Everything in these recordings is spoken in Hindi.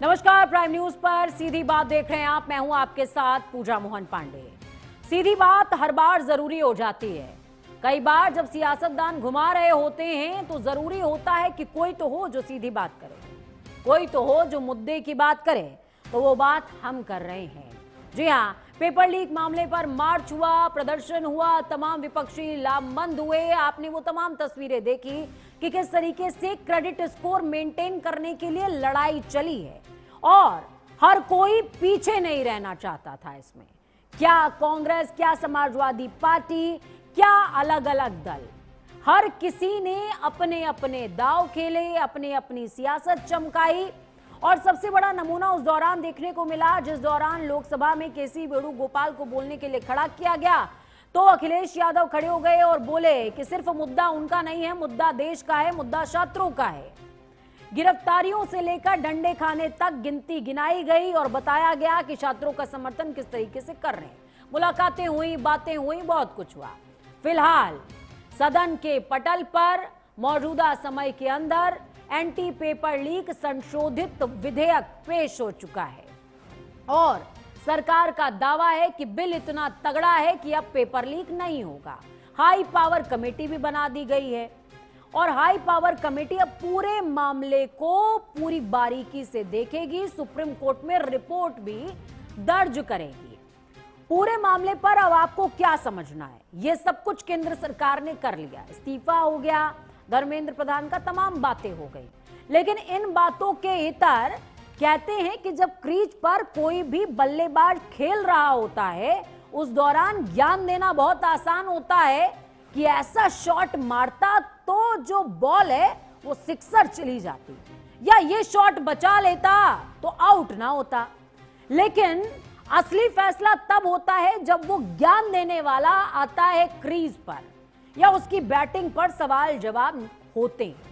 नमस्कार, प्राइम न्यूज पर सीधी बात देख रहे हैं आप। मैं हूं आपके साथ पूजा मोहन पांडे। सीधी बात हर बार जरूरी हो जाती है। कई बार जब सियासतदान घुमा रहे होते हैं तो जरूरी होता है कि कोई तो हो जो सीधी बात करे, कोई तो हो जो मुद्दे की बात करे। तो वो बात हम कर रहे हैं। जी हाँ, पेपर लीक मामले पर मार्च हुआ, प्रदर्शन हुआ, तमाम विपक्षी लामबंद हुए। आपने वो तमाम तस्वीरें देखी कि किस तरीके से क्रेडिट स्कोर मेंटेन करने के लिए लड़ाई चली है और हर कोई पीछे नहीं रहना चाहता था इसमें। क्या कांग्रेस, क्या समाजवादी पार्टी, क्या अलग अलग दल, हर किसी ने अपने अपने दांव खेले, अपनी अपनी सियासत चमकाई। और सबसे बड़ा नमूना उस दौरान देखने को मिला जिस दौरान लोकसभा में केसी वेणुगोपाल को बोलने के लिए खड़ा किया गया तो अखिलेश यादव खड़े हो गए और बोले कि सिर्फ मुद्दा उनका नहीं है, मुद्दा देश का है, मुद्दा छात्रों का है। गिरफ्तारियों से लेकर डंडे खाने तक गिनती गिनाई गई और बताया गया कि छात्रों का समर्थन किस तरीके से कर रहे हैं। मुलाकातें हुई, बातें हुई, बहुत कुछ हुआ। फिलहाल सदन के पटल पर मौजूदा समय के अंदर एंटी पेपर लीक संशोधित विधेयक पेश हो चुका है और सरकार का दावा है कि बिल इतना तगड़ा है कि अब पेपर लीक नहीं होगा। हाई पावर कमेटी भी बना दी गई है और हाई पावर कमेटी अब पूरे मामले को पूरी बारीकी से देखेगी, सुप्रीम कोर्ट में रिपोर्ट भी दर्ज करेगी। पूरे मामले पर अब आपको क्या समझना है, ये सब कुछ केंद्र सरकार ने कर लिया। इस्तीफा हो गया, धर्मेंद्र प्रधान का तमाम बातें हो गई, लेकिन इन बातों के इतर कहते हैं कि जब क्रीज पर कोई भी बल्लेबाज खेल रहा होता है उस दौरान ज्ञान देना बहुत आसान होता है कि ऐसा शॉट मारता तो जो बॉल है वो सिक्सर चली जाती, या ये शॉट बचा लेता तो आउट ना होता। लेकिन असली फैसला तब होता है जब वो ज्ञान देने वाला आता है क्रीज पर या उसकी बैटिंग पर सवाल जवाब होते हैं,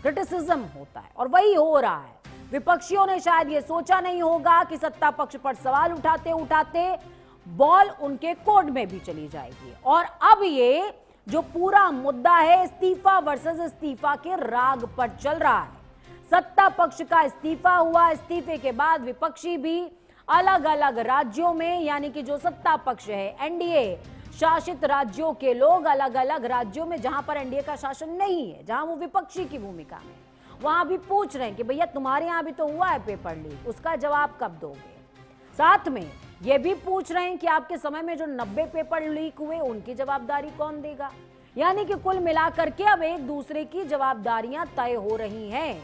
क्रिटिसिज्म होता है, और वही हो रहा है। विपक्षियों ने शायद ये सोचा नहीं होगा कि सत्ता पक्ष पर सवाल उठाते उठाते बॉल उनके कोर्ट में भी चली जाएगी। और अब ये जो पूरा मुद्दा है इस्तीफा वर्सेस इस्तीफा के राग पर चल रहा है। सत्ता पक्ष का इस्तीफा हुआ, इस्तीफे के बाद विपक्षी भी अलग अलग राज्यों में, यानी कि जो सत्ता पक्ष है एनडीए शासित राज्यों के लोग अलग अलग राज्यों में जहां पर एनडीए का शासन नहीं है, जहां वो विपक्षी की भूमिका में, वहां भी पूछ रहे हैं कि भैया तुम्हारे यहां भी तो हुआ है पेपर लीक, उसका जवाब कब दोगे। साथ में ये भी पूछ रहे हैं कि आपके समय में जो 90 पेपर लीक हुए उनकी जवाबदारी कौन देगा। यानी कि कुल मिलाकर के अब एक दूसरे की जवाबदारियां तय हो रही हैं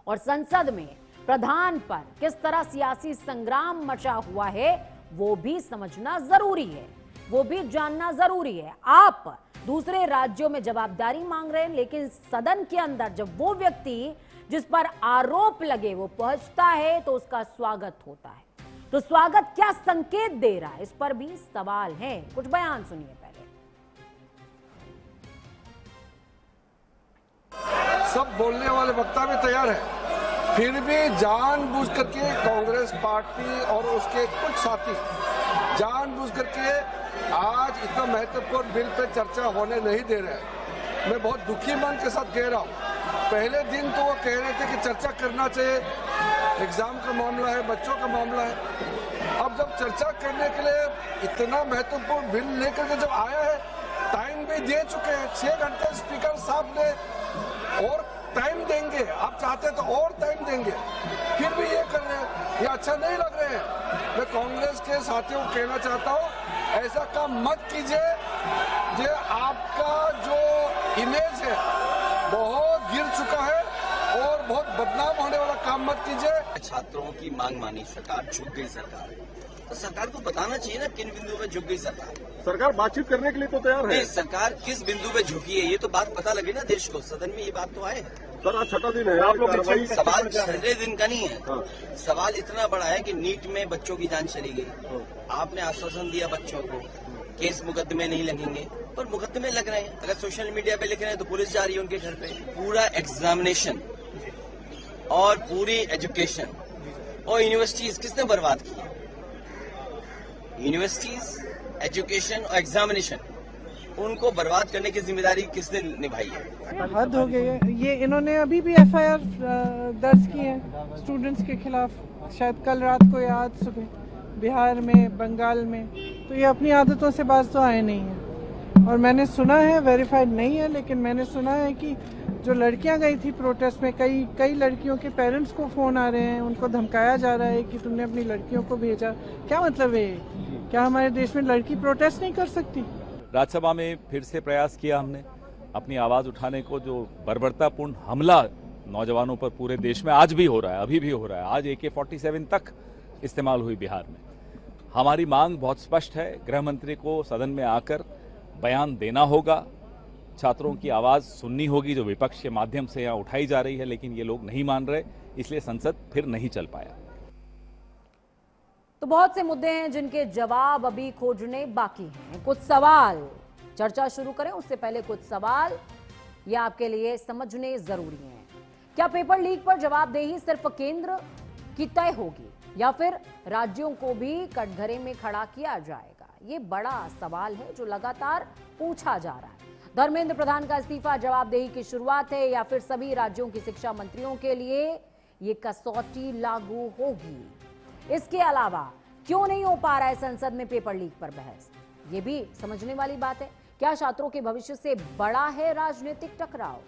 और संसद में प्रधान पर किस तरह सियासी संग्राम मचा हुआ है वो भी समझना जरूरी है, वो भी जानना जरूरी है। आप दूसरे राज्यों में जवाबदारी मांग रहे हैं, लेकिन सदन के अंदर जब वो व्यक्ति जिस पर आरोप लगे वो पहुंचता है तो उसका स्वागत होता है। तो स्वागत क्या संकेत दे रहा है, इस पर भी सवाल है। कुछ बयान सुनिए पहले। सब बोलने वाले वक्ता भी तैयार है, फिर भी जानबूझ करके कांग्रेस पार्टी और उसके कुछ साथी जानबूझ करके आज इतना महत्वपूर्ण बिल पे चर्चा होने नहीं दे रहे हैं। मैं बहुत दुखी मन के साथ कह रहा हूँ। पहले दिन तो वो कह रहे थे कि चर्चा करना चाहिए, एग्जाम का मामला है, बच्चों का मामला है। अब जब चर्चा करने के लिए इतना महत्वपूर्ण बिल लेकर के जब आया है, टाइम भी दे चुके हैं 6 घंटे स्पीकर साहब ने, और टाइम देंगे, आप चाहते तो और टाइम देंगे, फिर भी ये कर रहे हैं, ये अच्छा नहीं लग रहे हैं। मैं कांग्रेस के साथियों को कहना चाहता हूँ, ऐसा काम मत कीजिए। ये आपका जो इमेज है बहुत गिर चुका है और बहुत बदनाम होने वाला काम मत कीजिए। छात्रों की मांग मानी सरकार, झुक गई सरकार, तो सरकार को बताना चाहिए ना किन बिंदु पे झुक गई सरकार। सरकार बातचीत करने के लिए तो तैयार है। सरकार किस बिंदु पे झुकी है ये तो बात पता लगे ना देश को, सदन में ये बात तो आए। सर आज 6वां दिन है, आप लोग सवाल 6 दिन का नहीं है। सवाल इतना बड़ा है कि नीट में बच्चों की जान चली गई, आपने आश्वासन दिया बच्चों को केस मुकदमे नहीं लगेंगे, पर मुकदमे लग रहे हैं। अगर सोशल मीडिया पे लिख रहे हैं तो पुलिस जा रही है उनके घर पे। पूरा एग्जामिनेशन और पूरी एजुकेशन और यूनिवर्सिटीज किसने बर्बाद की? यूनिवर्सिटीज, एजुकेशन और एग्जामिनेशन उनको बर्बाद करने की जिम्मेदारी किसने निभाई है? हद हो गई है ये। इन्होंने अभी भी एफआईआर दर्ज की है स्टूडेंट्स के खिलाफ, शायद कल रात को या आज सुबह, बिहार में, बंगाल में। तो ये अपनी आदतों से बाज तो आए नहीं हैं। और मैंने सुना है, वेरीफाइड नहीं है, लेकिन मैंने सुना है कि जो लड़कियां गई थी प्रोटेस्ट में, कई लड़कियों के पेरेंट्स को फ़ोन आ रहे हैं, उनको धमकाया जा रहा है कि तुमने अपनी लड़कियों को भेजा। क्या मतलब है? क्या हमारे देश में लड़की प्रोटेस्ट नहीं कर सकती? राज्यसभा में फिर से प्रयास किया हमने अपनी आवाज़ उठाने को। जो बर्बरतापूर्ण हमला नौजवानों पर पूरे देश में आज भी हो रहा है, अभी भी हो रहा है। आज AK-47 तक इस्तेमाल हुई बिहार में। हमारी मांग बहुत स्पष्ट है, गृह मंत्री को सदन में आकर बयान देना होगा, छात्रों की आवाज़ सुननी होगी जो विपक्ष के माध्यम से यहाँ उठाई जा रही है, लेकिन ये लोग नहीं मान रहे, इसलिए संसद फिर नहीं चल पाया। तो बहुत से मुद्दे हैं जिनके जवाब अभी खोजने बाकी हैं। कुछ सवाल, चर्चा शुरू करें उससे पहले कुछ सवाल ये आपके लिए समझने जरूरी हैं। क्या पेपर लीक पर जवाबदेही सिर्फ केंद्र की तय होगी या फिर राज्यों को भी कटघरे में खड़ा किया जाएगा? ये बड़ा सवाल है जो लगातार पूछा जा रहा है। धर्मेंद्र प्रधान का इस्तीफा जवाबदेही की शुरुआत है या फिर सभी राज्यों की शिक्षा मंत्रियों के लिए ये कसौटी लागू होगी? इसके अलावा क्यों नहीं हो पा रहा है संसद में पेपर लीक पर बहस? ये भी समझने वाली बात है। क्या छात्रों के भविष्य से बड़ा है राजनीतिक टकराव?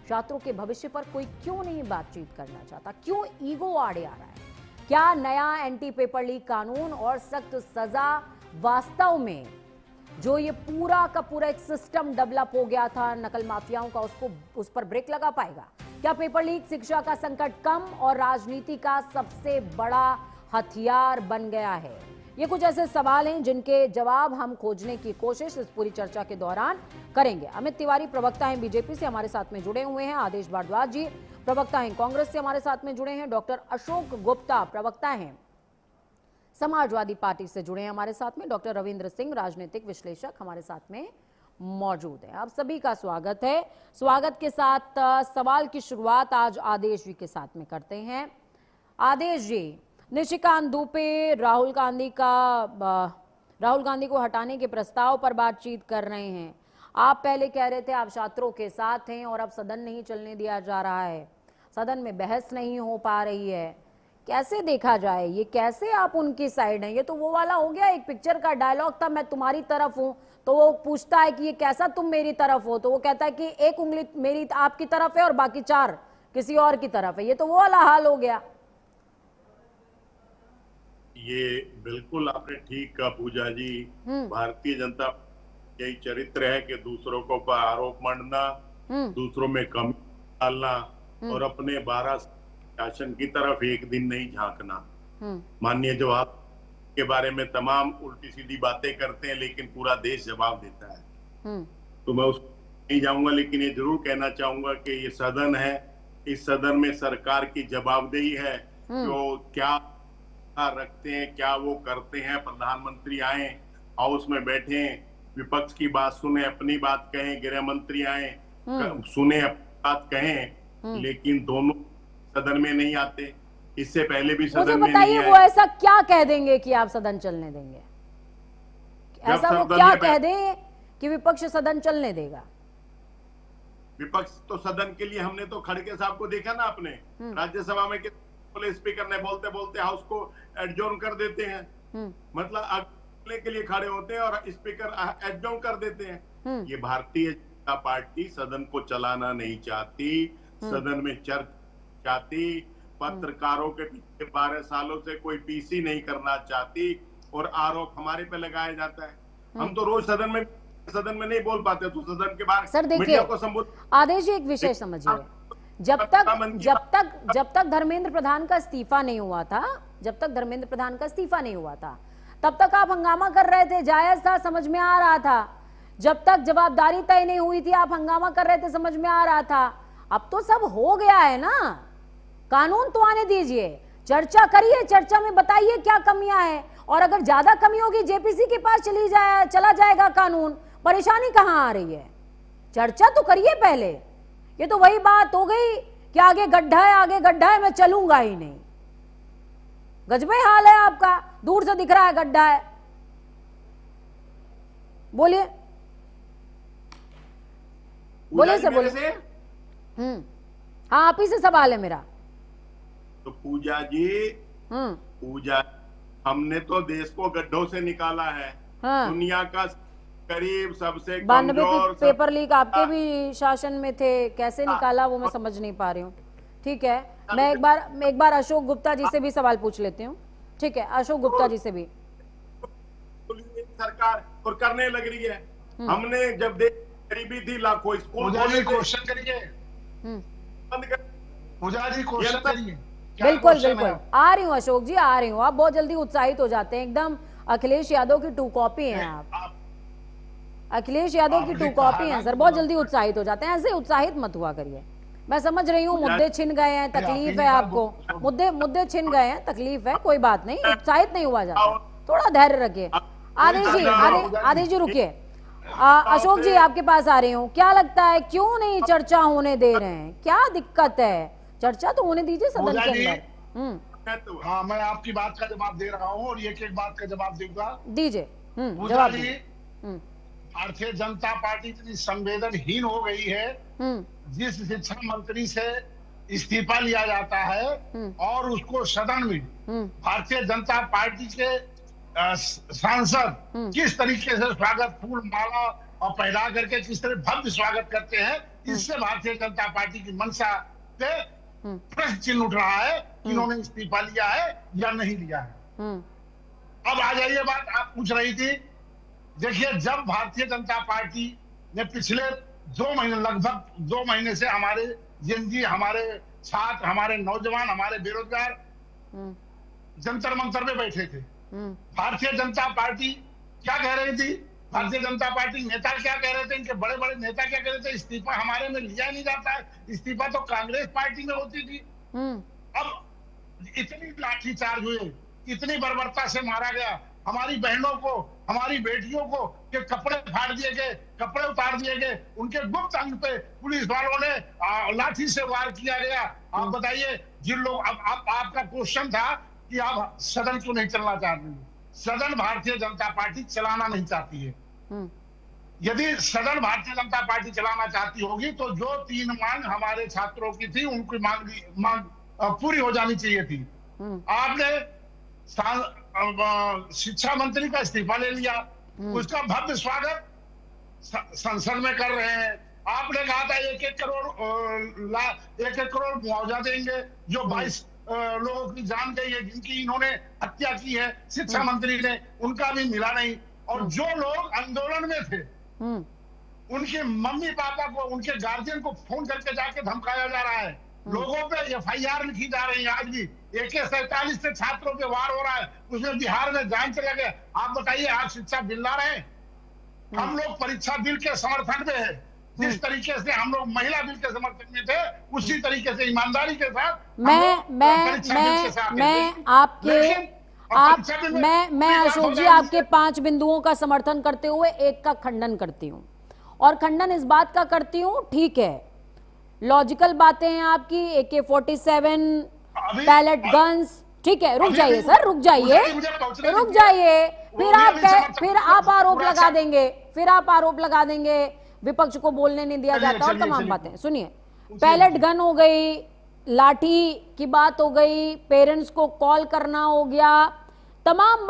छात्रों के भविष्य पर कोई क्यों नहीं बातचीत करना चाहता? क्यों ईगो आड़े आ रहा है? क्या नया एंटी पेपर लीक कानून और सख्त सजा वास्तव में जो ये पूरा का पूरा एक सिस्टम डेवलप हो गया था नकल माफियाओं का, उस पर ब्रेक लगा पाएगा? क्या पेपर लीक शिक्षा का संकट कम और राजनीति का सबसे बड़ा हथियार बन गया है? ये कुछ ऐसे सवाल हैं जिनके जवाब हम खोजने की कोशिश इस पूरी चर्चा के दौरान करेंगे। अमित तिवारी प्रवक्ता हैं बीजेपी से, हमारे साथ में जुड़े हुए हैं। आदेश भारद्वाज जी प्रवक्ता हैं कांग्रेस से, हमारे साथ में जुड़े हैं। डॉक्टर अशोक गुप्ता प्रवक्ता हैं समाजवादी पार्टी से, जुड़े हैं हमारे साथ में। डॉक्टर रविंद्र सिंह राजनीतिक विश्लेषक हमारे साथ में मौजूद है। आप सभी का स्वागत है। स्वागत के साथ सवाल की शुरुआत आज आदेश जी के साथ में करते हैं। आदेश जी, निशिकांत दुबे राहुल गांधी को हटाने के प्रस्ताव पर बातचीत कर रहे हैं। आप पहले कह रहे थे आप छात्रों के साथ हैं और अब सदन नहीं चलने दिया जा रहा है, सदन में बहस नहीं हो पा रही है। कैसे देखा जाए ये? कैसे आप उनकी साइड हैं? ये तो वो वाला हो गया, एक पिक्चर का डायलॉग था, मैं तुम्हारी तरफ हूं, तो वो पूछता है कि ये कैसा तुम मेरी तरफ हो, तो वो कहता है कि एक उंगली मेरी आपकी तरफ है और बाकी 4 किसी और की तरफ है। ये तो वो वाला हाल हो गया। ये बिल्कुल आपने ठीक कहा पूजा जी। भारतीय जनता यही चरित्र है कि दूसरों को पर आरोप मंडना, दूसरों में कमी डालना और अपने 12 शासन की तरफ एक दिन नहीं झांकना। माननीय जवाब के बारे में तमाम उल्टी सीधी बातें करते हैं, लेकिन पूरा देश जवाब देता है। तो मैं उस नहीं जाऊंगा, लेकिन ये जरूर कहना चाहूंगा कि ये सदन है, इस सदन में सरकार की जवाबदेही है। जो क्या रखते हैं, क्या वो करते हैं। प्रधानमंत्री आए, हाउस में बैठे, विपक्ष की बात सुने, अपनी बात कहें, गृह मंत्री आए सुने, अपनी बात कहें, लेकिन दोनों सदन में नहीं आते। इससे पहले भी सदन में नहीं आए। वो ऐसा क्या कह देंगे कि आप सदन चलने देंगे? ऐसा वो क्या कह दें कि विपक्ष सदन चलने देगा? विपक्ष तो सदन के लिए हमने तो खड़गे साहब को देखा ना, अपने राज्यसभा में स्पीकर ने बोलते बोलते हाउस को एडजॉर्न कर देते हैं। मतलब अगले के लिए खड़े होते हैं और स्पीकर एडजॉर्न कर देते हैं। ये भारतीय जनता पार्टी सदन को चलाना नहीं चाहती, सदन में चर्चा चाहती, पत्रकारों के पीछे 12 सालों से कोई पीसी नहीं करना चाहती और आरोप हमारे पे लगाया जाता है। हम तो रोज सदन में नहीं बोल पाते, तो सदन के बाहर मीडिया को संबोधित। आदेश जी, एक विषय समझिए, जब तक धर्मेंद्र प्रधान का इस्तीफा नहीं हुआ था, तब तक आप हंगामा कर रहे थे, जायज था, समझ में आ रहा था। जब तक जवाबदारी तय नहीं हुई थी आप हंगामा कर रहे थे, समझ में आ रहा था। अब तो सब हो गया है ना, कानून तो आने दीजिए, चर्चा करिए, चर्चा में बताइए क्या कमियां हैं, और अगर ज्यादा कमी होगी जेपीसी के पास चला जाएगा कानून। परेशानी कहां आ रही है? चर्चा तो करिए पहले। ये तो वही बात हो गई कि आगे गड्ढा है, मैं चलूंगा ही नहीं। गजबे हाल है आपका, दूर से दिख रहा है गड्ढा है। बोलिए। बोलिए जी, सर, मेरे बोलिए। से हाँ, आप ही से सवाल है मेरा। तो पूजा जी, पूजा, हमने तो देश को गड्ढों से निकाला है। हाँ। दुनिया का करीब सबसे 92 कमजोर पेपर लीक आपके भी शासन में थे, कैसे निकाला वो मैं समझ नहीं पा रही हूँ। ठीक है, मैं एक बार अशोक गुप्ता जी से भी सवाल पूछ लेती हूँ। ठीक है, अशोक गुप्ता जी से भी। सरकार और करने लग रही है। हमने जब देश गरीबी थी, लाखों स्कूल क्वेश्चन करिए, बंद कर। पूजा जी क्वेश्चन करिए। बिल्कुल बिल्कुल, आ रही हूँ अशोक जी, आ रही हूँ। आप बहुत जल्दी उत्साहित हो जाते हैं, एकदम अखिलेश यादव की 2 कॉपी हैं आप। अखिलेश यादव की 2 कॉपी हैं सर, बहुत जल्दी उत्साहित हो जाते हैं। ऐसे उत्साहित मत हुआ करिए। मैं समझ रही हूँ मुद्दे छिन गए हैं, तकलीफ है आपको, मुद्दे छिन गए हैं, तकलीफ है, कोई बात नहीं, उत्साहित नहीं हुआ जाता, थोड़ा धैर्य रखिए। आदेश जी रुकिए। अशोक जी आपके पास आ रही हूँ। क्या लगता है क्यों नहीं चर्चा होने दे रहे हैं, क्या दिक्कत है? चर्चा तो होने दीजिए सदन के अंदर। हाँ, मैं आपकी बात का जवाब दे रहा हूँ और एक एक बात का जवाब दूंगा। दीजिए जवाब दीजिए। भारतीय जनता पार्टी इतनी संवेदनहीन हो गई है, जिस शिक्षा मंत्री से इस्तीफा लिया जाता है और उसको सदन में भारतीय जनता पार्टी के सांसद किस तरीके से स्वागत, फूल माला और पहला करके किस तरह भव्य स्वागत करते हैं, इससे भारतीय जनता पार्टी की मंशा पे प्रश्न चिन्ह उठ रहा है कि इन्होंने इस्तीफा लिया है या नहीं लिया है। अब आ जाइए, बात आप पूछ रही थी। देखिए, जब भारतीय जनता पार्टी ने पिछले 2 महीने, लगभग 2 महीने से हमारे जिंदगी, हमारे छात्र, हमारे नौजवान, हमारे बेरोजगार जंतर मंतर में बैठे थे। भारतीय जनता पार्टी क्या कह रही थी? भारतीय जनता पार्टी नेता क्या कह रहे थे? इनके बड़े बड़े नेता क्या कह रहे थे? इस्तीफा हमारे में लिया नहीं जाता है, इस्तीफा तो कांग्रेस पार्टी में होती थी। अब इतनी लाठीचार्ज हुए, इतनी बर्बरता से मारा गया हमारी बहनों को, हमारी बेटियों को, के कपड़े फाड़ दिए गए, कपड़े उतार दिए गए, उनके गुप्त अंग पे पुलिस वालों ने लाठी से वार किया गया। आप बताइए, जिन लोग, अब आपका क्वेश्चन था कि आप सदन क्यों नहीं चलना चाहते? सदन भारतीय जनता पार्टी चलाना नहीं चाहती है। यदि सदन भारतीय जनता पार्टी चलाना चाहती होगी तो जो 3 मांग हमारे छात्रों की थी, उनकी मांग पूरी हो जानी चाहिए थी। आपने शिक्षा मंत्री का इस्तीफा ले लिया, उसका भव्य स्वागत संसद में कर रहे हैं। आपने कहा था 1-1 करोड़ मुआवजा देंगे, जो 22 लोगों की जान गई है, जिनकी इन्होंने हत्या की है शिक्षा मंत्री ने, उनका भी मिला नहीं। और जो लोग आंदोलन में थे, उनके मम्मी पापा को, उनके गार्जियन को फोन करके जाके धमकाया जा रहा है, लोगों पे FIR लिखी जा रही है। आज भी AK-47 से छात्रों पे वार हो रहा है, उसमें बिहार में जान चला गया। आप बताइए, आज शिक्षा बिल ला रहे हैं। हम लोग परीक्षा बिल के समर्थन में है। जिस तरीके से हम लोग महिला बिल के समर्थन में थे, उसी तरीके से ईमानदारी के साथ मैं अशोक जी आपके 5 बिंदुओं का समर्थन करते हुए एक का खंडन करती हूँ। और खंडन इस बात का करती हूँ, ठीक है, लॉजिकल बातें हैं आपकी, AK-47, पैलेट गन्स, ठीक है, रुक जाइए सर, रुक जाइए। फिर आप आरोप लगा देंगे, विपक्ष को बोलने नहीं दिया जाता और तमाम बातें। सुनिए, पैलेट गन हो गई, लाठी की बात हो गई, पेरेंट्स को कॉल करना हो गया, तमाम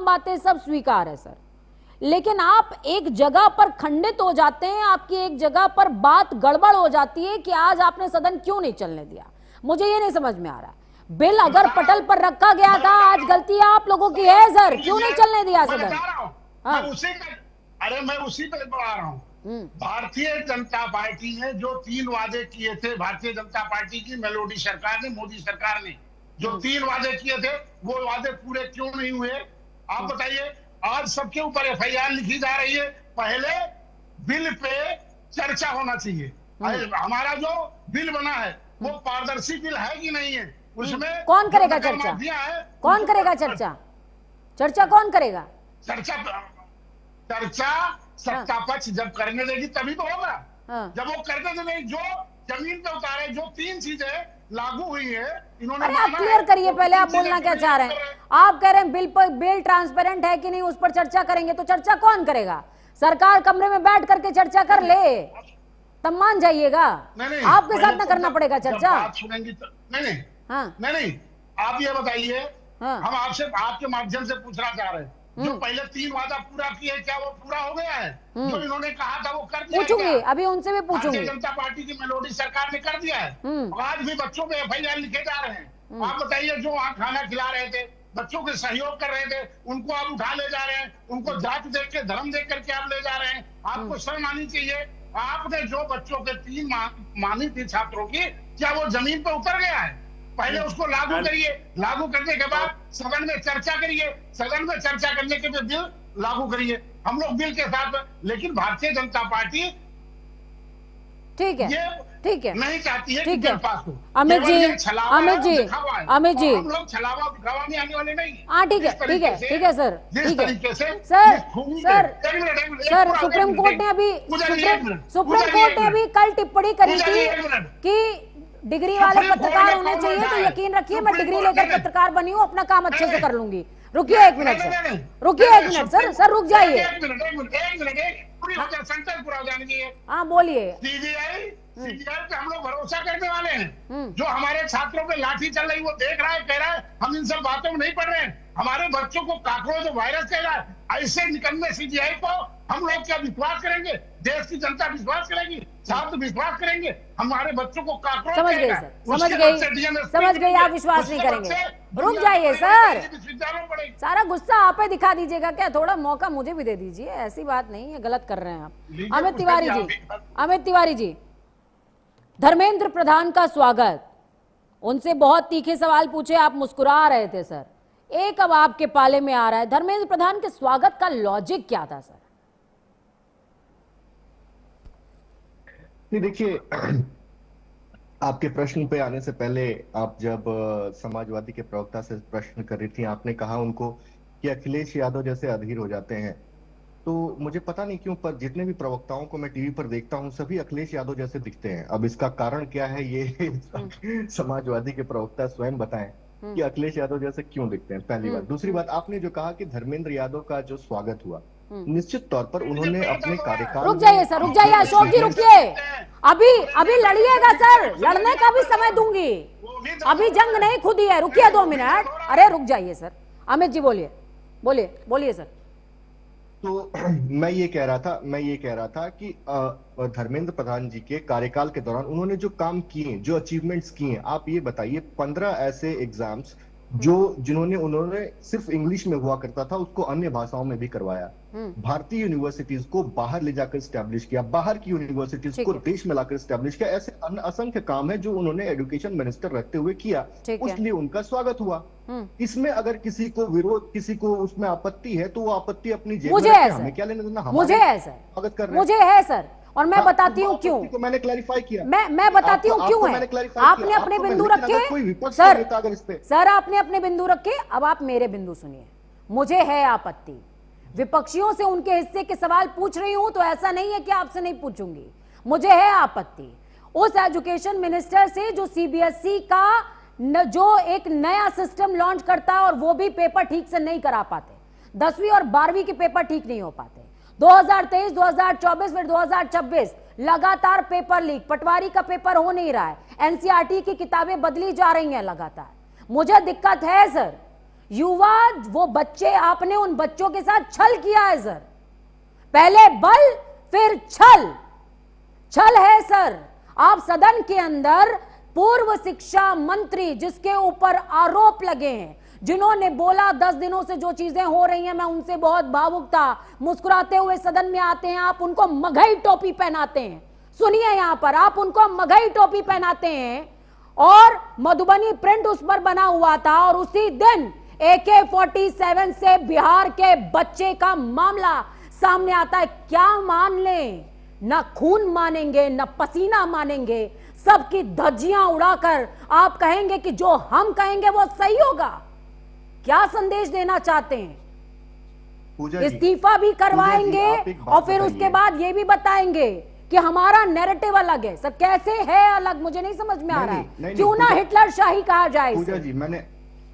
बातें सब स्वीकार है सर। लेकिन आप एक जगह पर खंडित हो जाते हैं, आपकी एक जगह पर बात गड़बड़ हो जाती है कि आज आपने सदन क्यों नहीं चलने दिया। मुझे ये नहीं समझ में आ रहा। बिल अगर पटल पर रखा गया था, आज गलती आप लोगों की है सर, क्यों नहीं चलने दिया सदन? मैं उसी पे बढ़ा रहा हूँ। भारतीय जनता पार्टी ने जो 3 वादे किए थे, भारतीय जनता पार्टी की मेलोडी सरकार ने, मोदी सरकार ने जो 3 वादे किए थे, वो वादे पूरे क्यों नहीं हुए? आप बताइए। आज सबके ऊपर FIR लिखी जा रही है। पहले बिल पे चर्चा होना चाहिए। हमारा जो बिल बना है वो पारदर्शी बिल है कि नहीं है, उसमें कौन करेगा चर्चा? कौन करेगा चर्चा? चर्चा कौन करेगा? चर्चा सत्ता पक्ष जब करने देगी तभी तो होगा। जब वो करने से नहीं, जो जमीन पे उतारे, जो 3 चीजें लागू हुई है, इन्होंने। अरे आप क्लियर करिए पहले, आप बोलना क्या चाह रहे हैं? आप कह रहे हैं बिल ट्रांसपेरेंट है कि नहीं, उस पर चर्चा करेंगे, तो चर्चा कौन करेगा? सरकार कमरे में बैठ करके चर्चा कर ले। तब मान जाइएगा। नहीं, आपके साथ ना तो करना पड़ेगा जब चर्चा। बात सुनेंगी तो नहीं हाँ नहीं, आप ये बताइए, हाँ हम आपसे आपके माध्यम से पूछना चाह रहे हैं, जो पहले 3 वादा पूरा किए, क्या वो पूरा हो गया है? जो इन्होंने कहा था वो कर दिया है पूछूंगी, क्या? अभी उनसे भी पूछूंगी। भारतीय जनता पार्टी की मेलोडी सरकार ने कर दिया है। और आज भी बच्चों पे FIR लिखे जा रहे हैं। आप बताइए, जो वहाँ खाना खिला रहे थे, बच्चों के सहयोग कर रहे थे, उनको आप उठा ले जा रहे हैं, उनको जात देख के, धर्म देख करके आप ले जा रहे हैं। आपको शर्म आनी चाहिए। आपने जो बच्चों के 3 मानी थी छात्रों की, क्या वो जमीन पर उतर गया है? पहले उसको लागू करिए, लागू करने के बाद सदन में चर्चा करिए, सदन में चर्चा करने के बाद बिल लागू करिए। हम लोग बिल के साथ, लेकिन भारतीय जनता पार्टी ठीक है, ये ठीक है, नहीं चाहती है कि ठीक है। बिल पास हो। अमित केवल जी, ये छलावा अमित जी, है, दिखावा है। अमित जी। और हम लोग छलावा दिखावा में आने वाले नहीं। हाँ ठीक है, ठीक है, ठीक है सर, जिस ठीक है तरीके से सर, जिस खूनी सर, के- एक मिनट, एक मिनट, सर, पूरा- सुप्रीम एक कोर्ट मिनट, ने अभी पूजा जी, एक मिनट, सुप्रीम पूजा जी, कोर्ट एक ने अभी मिनट। कल टिप्पणी करी पूजा जी, थी एक मिनट। कि डिग्री वाले सुप्रीम कोर्ट पत्रकार ने होने कौन चाहिए, तो बताया? यकीन रखिए मैं सुप्रीम डिग्री कोर्ट लेकर ने- पत्रकार बनी हूँ, अपना काम अच्छे से नहीं, कर लूंगी। रुकिए एक मिनट नहीं, सर, नहीं, रुकिए नहीं, एक मिनट सुप्रीम- सर रुक जाइए। एक मिनट, एक मिनट, एक मिनट, पूरी हो जाए, सेंटेंस पूरा हो जाने दीजिए। हाँ बोलिए। सीबीआई पे हम लोग भरोसा करने वाले हैं। जो हमारे छात्रों पे लाठी चल रही, वो देख रहा है, कह रहा है हम इन सब बातों में नहीं पढ़ रहे हैं। हमारे बच्चों को काकरोच वायरस कह रहा है, ऐसे निकलने सीबीआई को हम लोग क्या विश्वास करेंगे? देश की जनता विश्वास करेगी, छात्र विश्वास करेंगे? हमारे बच्चों को काकरोच समझ गई कहेगा, सर, समझ उसके गई, बच्चे DMSP समझ गई, आप विश्वास उसके नहीं करेंगे। बच्चे रुक दुनिया जाइए में सर। विश्वविद्यालयों में पढ़ेंगे। सारा गुस्सा आप ही दिखा दीजिएगा क्या? थोड़ा मौका मुझे भी दे दीजिए, ऐसी बात नहीं है, गलत कर रहे हैं आप। अमित तिवारी जी, अमित तिवारी जी, धर्मेंद्र प्रधान का स्वागत। उनसे बहुत तीखे सवाल पूछे, आप मुस्कुरा रहे थे सर। एक अब आपके पाले में आ रहा है, धर्मेंद्र प्रधान के स्वागत का लॉजिक क्या था सर? नहीं देखिए, आपके प्रश्न पे आने से पहले आप जब समाजवादी के प्रवक्ता से प्रश्न कर रही थी, आपने कहा उनको कि अखिलेश यादव जैसे अधीर हो जाते हैं। तो मुझे पता नहीं क्यों, पर जितने भी प्रवक्ताओं को मैं टीवी पर देखता हूं, सभी अखिलेश यादव जैसे दिखते हैं। अब इसका कारण क्या है, ये समाजवादी के प्रवक्ता स्वयं बताएं कि अखिलेश यादव जैसे क्यों दिखते हैं, पहली बात। दूसरी बात, आपने जो कहा कि धर्मेंद्र यादव का जो स्वागत हुआ, निश्चित तौर पर उन्होंने अपने कार्यकाल रुक जाइए सर, रुक जाइए अशोक जी, रुकिए। अभी अभी लड़िएगा सर, लड़ने का भी समय दूंगी, अभी जंग नहीं खुदी है, रुकिए 2 मिनट। अरे रुक जाइए सर। अमित जी बोलिए, बोलिए, बोलिए सर। तो मैं ये कह रहा था कि धर्मेंद्र प्रधान जी के कार्यकाल के दौरान उन्होंने जो काम किए, जो अचीवमेंट्स किए, आप ये बताइए 15 ऐसे एग्जाम्स उन्होंने सिर्फ इंग्लिश में हुआ करता था, उसको अन्य भाषाओं में भी करवाया। भारतीय यूनिवर्सिटीज को बाहर ले जाकर स्टैब्लिश किया, बाहर की यूनिवर्सिटीज को देश में लाकर स्टैब्लिश किया। ऐसे अन्य असंख्य काम है जो उन्होंने एजुकेशन मिनिस्टर रहते हुए किया, इसलिए उनका स्वागत हुआ। इसमें अगर किसी को विरोध, किसी को उसमें आपत्ति है, तो वो आपत्ति अपनी जेब में रखे, हमें क्या लेना देना, मुझे है सर, स्वागत कर रहे हैं। मुझे है सर, और मैं बताती हूँ क्यों। तो मैंने क्लैरिफाई किया, मैं बताती हूँ क्यों है। आपने अपने बिंदु रखे सर, आपने अपने बिंदु रखे, अब आप मेरे बिंदु सुनिए। मुझे है आपत्ति, विपक्षियों से उनके हिस्से के सवाल पूछ रही हूं, तो ऐसा नहीं है कि आपसे नहीं पूछूंगी। मुझे है आपत्ति उस एजुकेशन मिनिस्टर से जो सीबीएसई का जो एक नया सिस्टम लॉन्च करता है और वो भी पेपर ठीक से नहीं करा पाते, 10वीं और 12वीं के पेपर ठीक नहीं हो पाते। 2023, 2024 फिर 2026 लगातार पेपर लीक, पटवारी का पेपर हो नहीं रहा है, एनसीईआरटी की किताबें बदली जा रही हैं लगातार। मुझे दिक्कत है सर, युवा वो बच्चे, आपने उन बच्चों के साथ छल किया है सर, पहले बल फिर छल है सर। आप सदन के अंदर पूर्व शिक्षा मंत्री जिसके ऊपर आरोप लगे हैं, जिन्होंने बोला 10 दिनों से जो चीजें हो रही हैं मैं उनसे बहुत भावुक था, मुस्कुराते हुए सदन में आते हैं, आप उनको मगही टोपी पहनाते हैं। सुनिए, यहां पर आप उनको मगही टोपी पहनाते हैं और मधुबनी प्रिंट उस पर बना हुआ था, और उसी दिन AK-47 से बिहार के बच्चे का मामला सामने आता है। क्या मान लें, ना खून मानेंगे ना पसीना मानेंगे, सबकी धज्जियां उड़ाकर आप कहेंगे कि जो हम कहेंगे वो सही होगा। क्या संदेश देना चाहते हैं? इस्तीफा भी करवाएंगे और फिर उसके बाद ये भी बताएंगे कि हमारा नैरेटिव अलग है। सर कैसे है अलग, मुझे नहीं समझ में आ रहा है। क्यों ना हिटलर शाही कहा जाए। पूजा जी, मैंने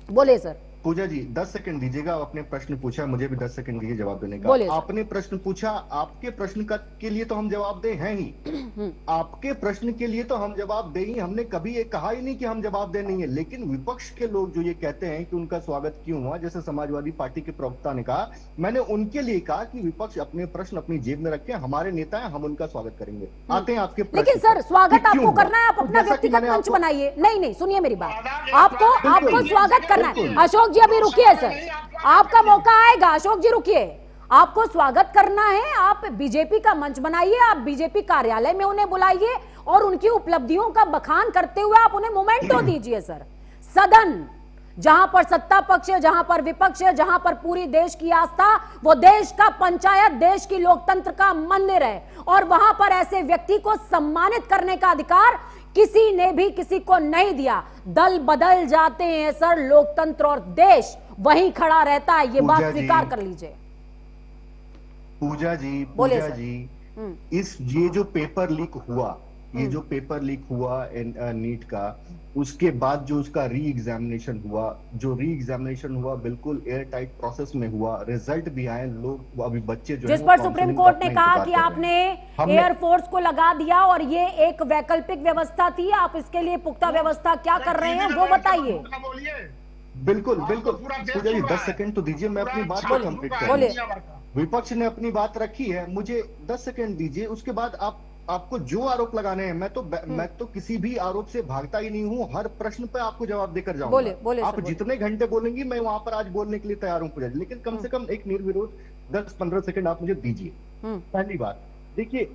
बोले सर। पूजा जी 10 सेकंड दीजिएगा। अपने प्रश्न पूछा, मुझे भी 10 सेकंड दीजिए जवाब देने बोलिए का। सर। आपने प्रश्न पूछा, आपके प्रश्न का के लिए तो हम जवाब दे हैं ही। आपके प्रश्न के लिए तो हम जवाब दे ही, हमने कभी ये कहा ही नहीं कि हम जवाब दे नहीं है। लेकिन विपक्ष के लोग जो ये कहते हैं कि उनका स्वागत क्यों हुआ, जैसे समाजवादी पार्टी के प्रवक्ता ने कहा, मैंने उनके लिए कहा कि विपक्ष अपने प्रश्न अपनी जेब में रखें, हमारे नेता हैं, हम उनका स्वागत करेंगे। आते हैं आपके प्रश्न। लेकिन सर स्वागत आपको करना है, आप अपना व्यक्तिगत मंच बनाइए। नहीं सुनिए मेरी बात, आपको स्वागत करना है। अशोक जी अभी रुकिए सर, आपका मौका आएगा। अशोक जी रुकिए, आपको स्वागत करना है, आप बीजेपी का मंच बनाइए, आप बीजेपी कार्यालय में उन्हें बुलाइए और उनकी उपलब्धियों का बखान करते हुए आप उन्हें मोमेंटो दीजिए सर। सदन जहां पर सत्ता पक्ष है, जहां पर विपक्ष है, जहां पर पूरी देश की आस्था, वो देश का पंचायत, देश की लोकतंत्र का मंदिर है, और वहां पर ऐसे व्यक्ति को सम्मानित करने का अधिकार किसी ने भी किसी को नहीं दिया। दल बदल जाते हैं सर, लोकतंत्र और देश वहीं खड़ा रहता है, ये बात स्वीकार कर लीजिए। पूजा जी ये जो पेपर लीक हुआ, ये जो पेपर लीक हुआ नीट का, उसके बाद जो उसका री एग्जामिनेशन हुआ, जो री एग्जामिनेशन हुआ बिल्कुल एयर टाइट प्रोसेस में हुआ, रिजल्ट भी आए, लोग अभी बच्चे जो जिस पर सुप्रीम कोर्ट ने कहा कि आपने एयरफोर्स को लगा दिया और ये एक वैकल्पिक व्यवस्था थी, आप इसके लिए पुख्ता व्यवस्था क्या कर रहे हैं वो बताइए। बिल्कुल पूजा जी 10 सेकंड तो दीजिए, मैं अपनी बात को कंप्लीट करूं। विपक्ष ने अपनी बात रखी है, मुझे 10 सेकंड दीजिए, उसके बाद आपको जो आरोप लगाने हैं, मैं तो किसी भी आरोप से भागता ही नहीं हूं, हर प्रश्न पे आपको जवाब देकर जाऊंगा। आप जितने घंटे बोलेंगी मैं वहां पर आज बोलने के लिए तैयार हूं पूजा जी, लेकिन कम से कम एक निर्विरोध 10-15 सेकंड आप मुझे दीजिए। पहली बात देखिए,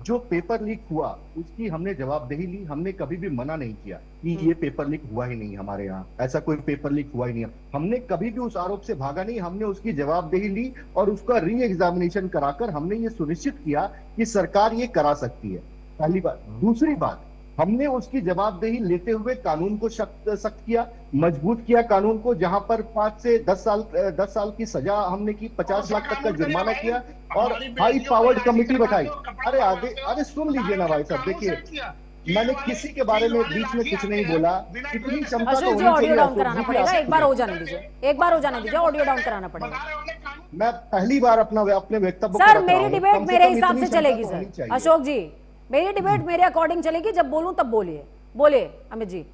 जो पेपर लीक हुआ उसकी हमने जवाबदेही ली, हमने कभी भी मना नहीं किया कि ये पेपर लीक हुआ ही नहीं, हमारे यहाँ ऐसा कोई पेपर लीक हुआ ही नहीं। हमने कभी भी उस आरोप से भागा नहीं, हमने उसकी जवाबदेही ली और उसका री एग्जामिनेशन कराकर हमने ये सुनिश्चित किया कि सरकार ये करा सकती है। पहली बात। दूसरी बात, हमने उसकी जवाबदेही लेते हुए कानून को सख्त किया, मजबूत किया कानून को, जहां पर 5 से 10 साल की सजा हमने की, 50 लाख तक का जुर्माना किया और हाई पावर्ड कमेटी बैठाई। अरे सुन लीजिए ना भाई साहब, देखिए मैंने किसी के बारे में बीच में कुछ नहीं बोला, इतनी क्षमता तो होनी चाहिए। ऑडियो डाउन कराना पड़ेगा, एक बार हो जाने दीजिए, ऑडियो डाउन कराना पड़ेगा। मैं पहली बार अपने वक्तव्य सर, मेरी डिबेट मेरे हिसाब से चलेगी सर। अशोक जी, मेरी डिबेट मेरे अकॉर्डिंग चलेगी, जब बोलूं तब बोलिए अमित जी।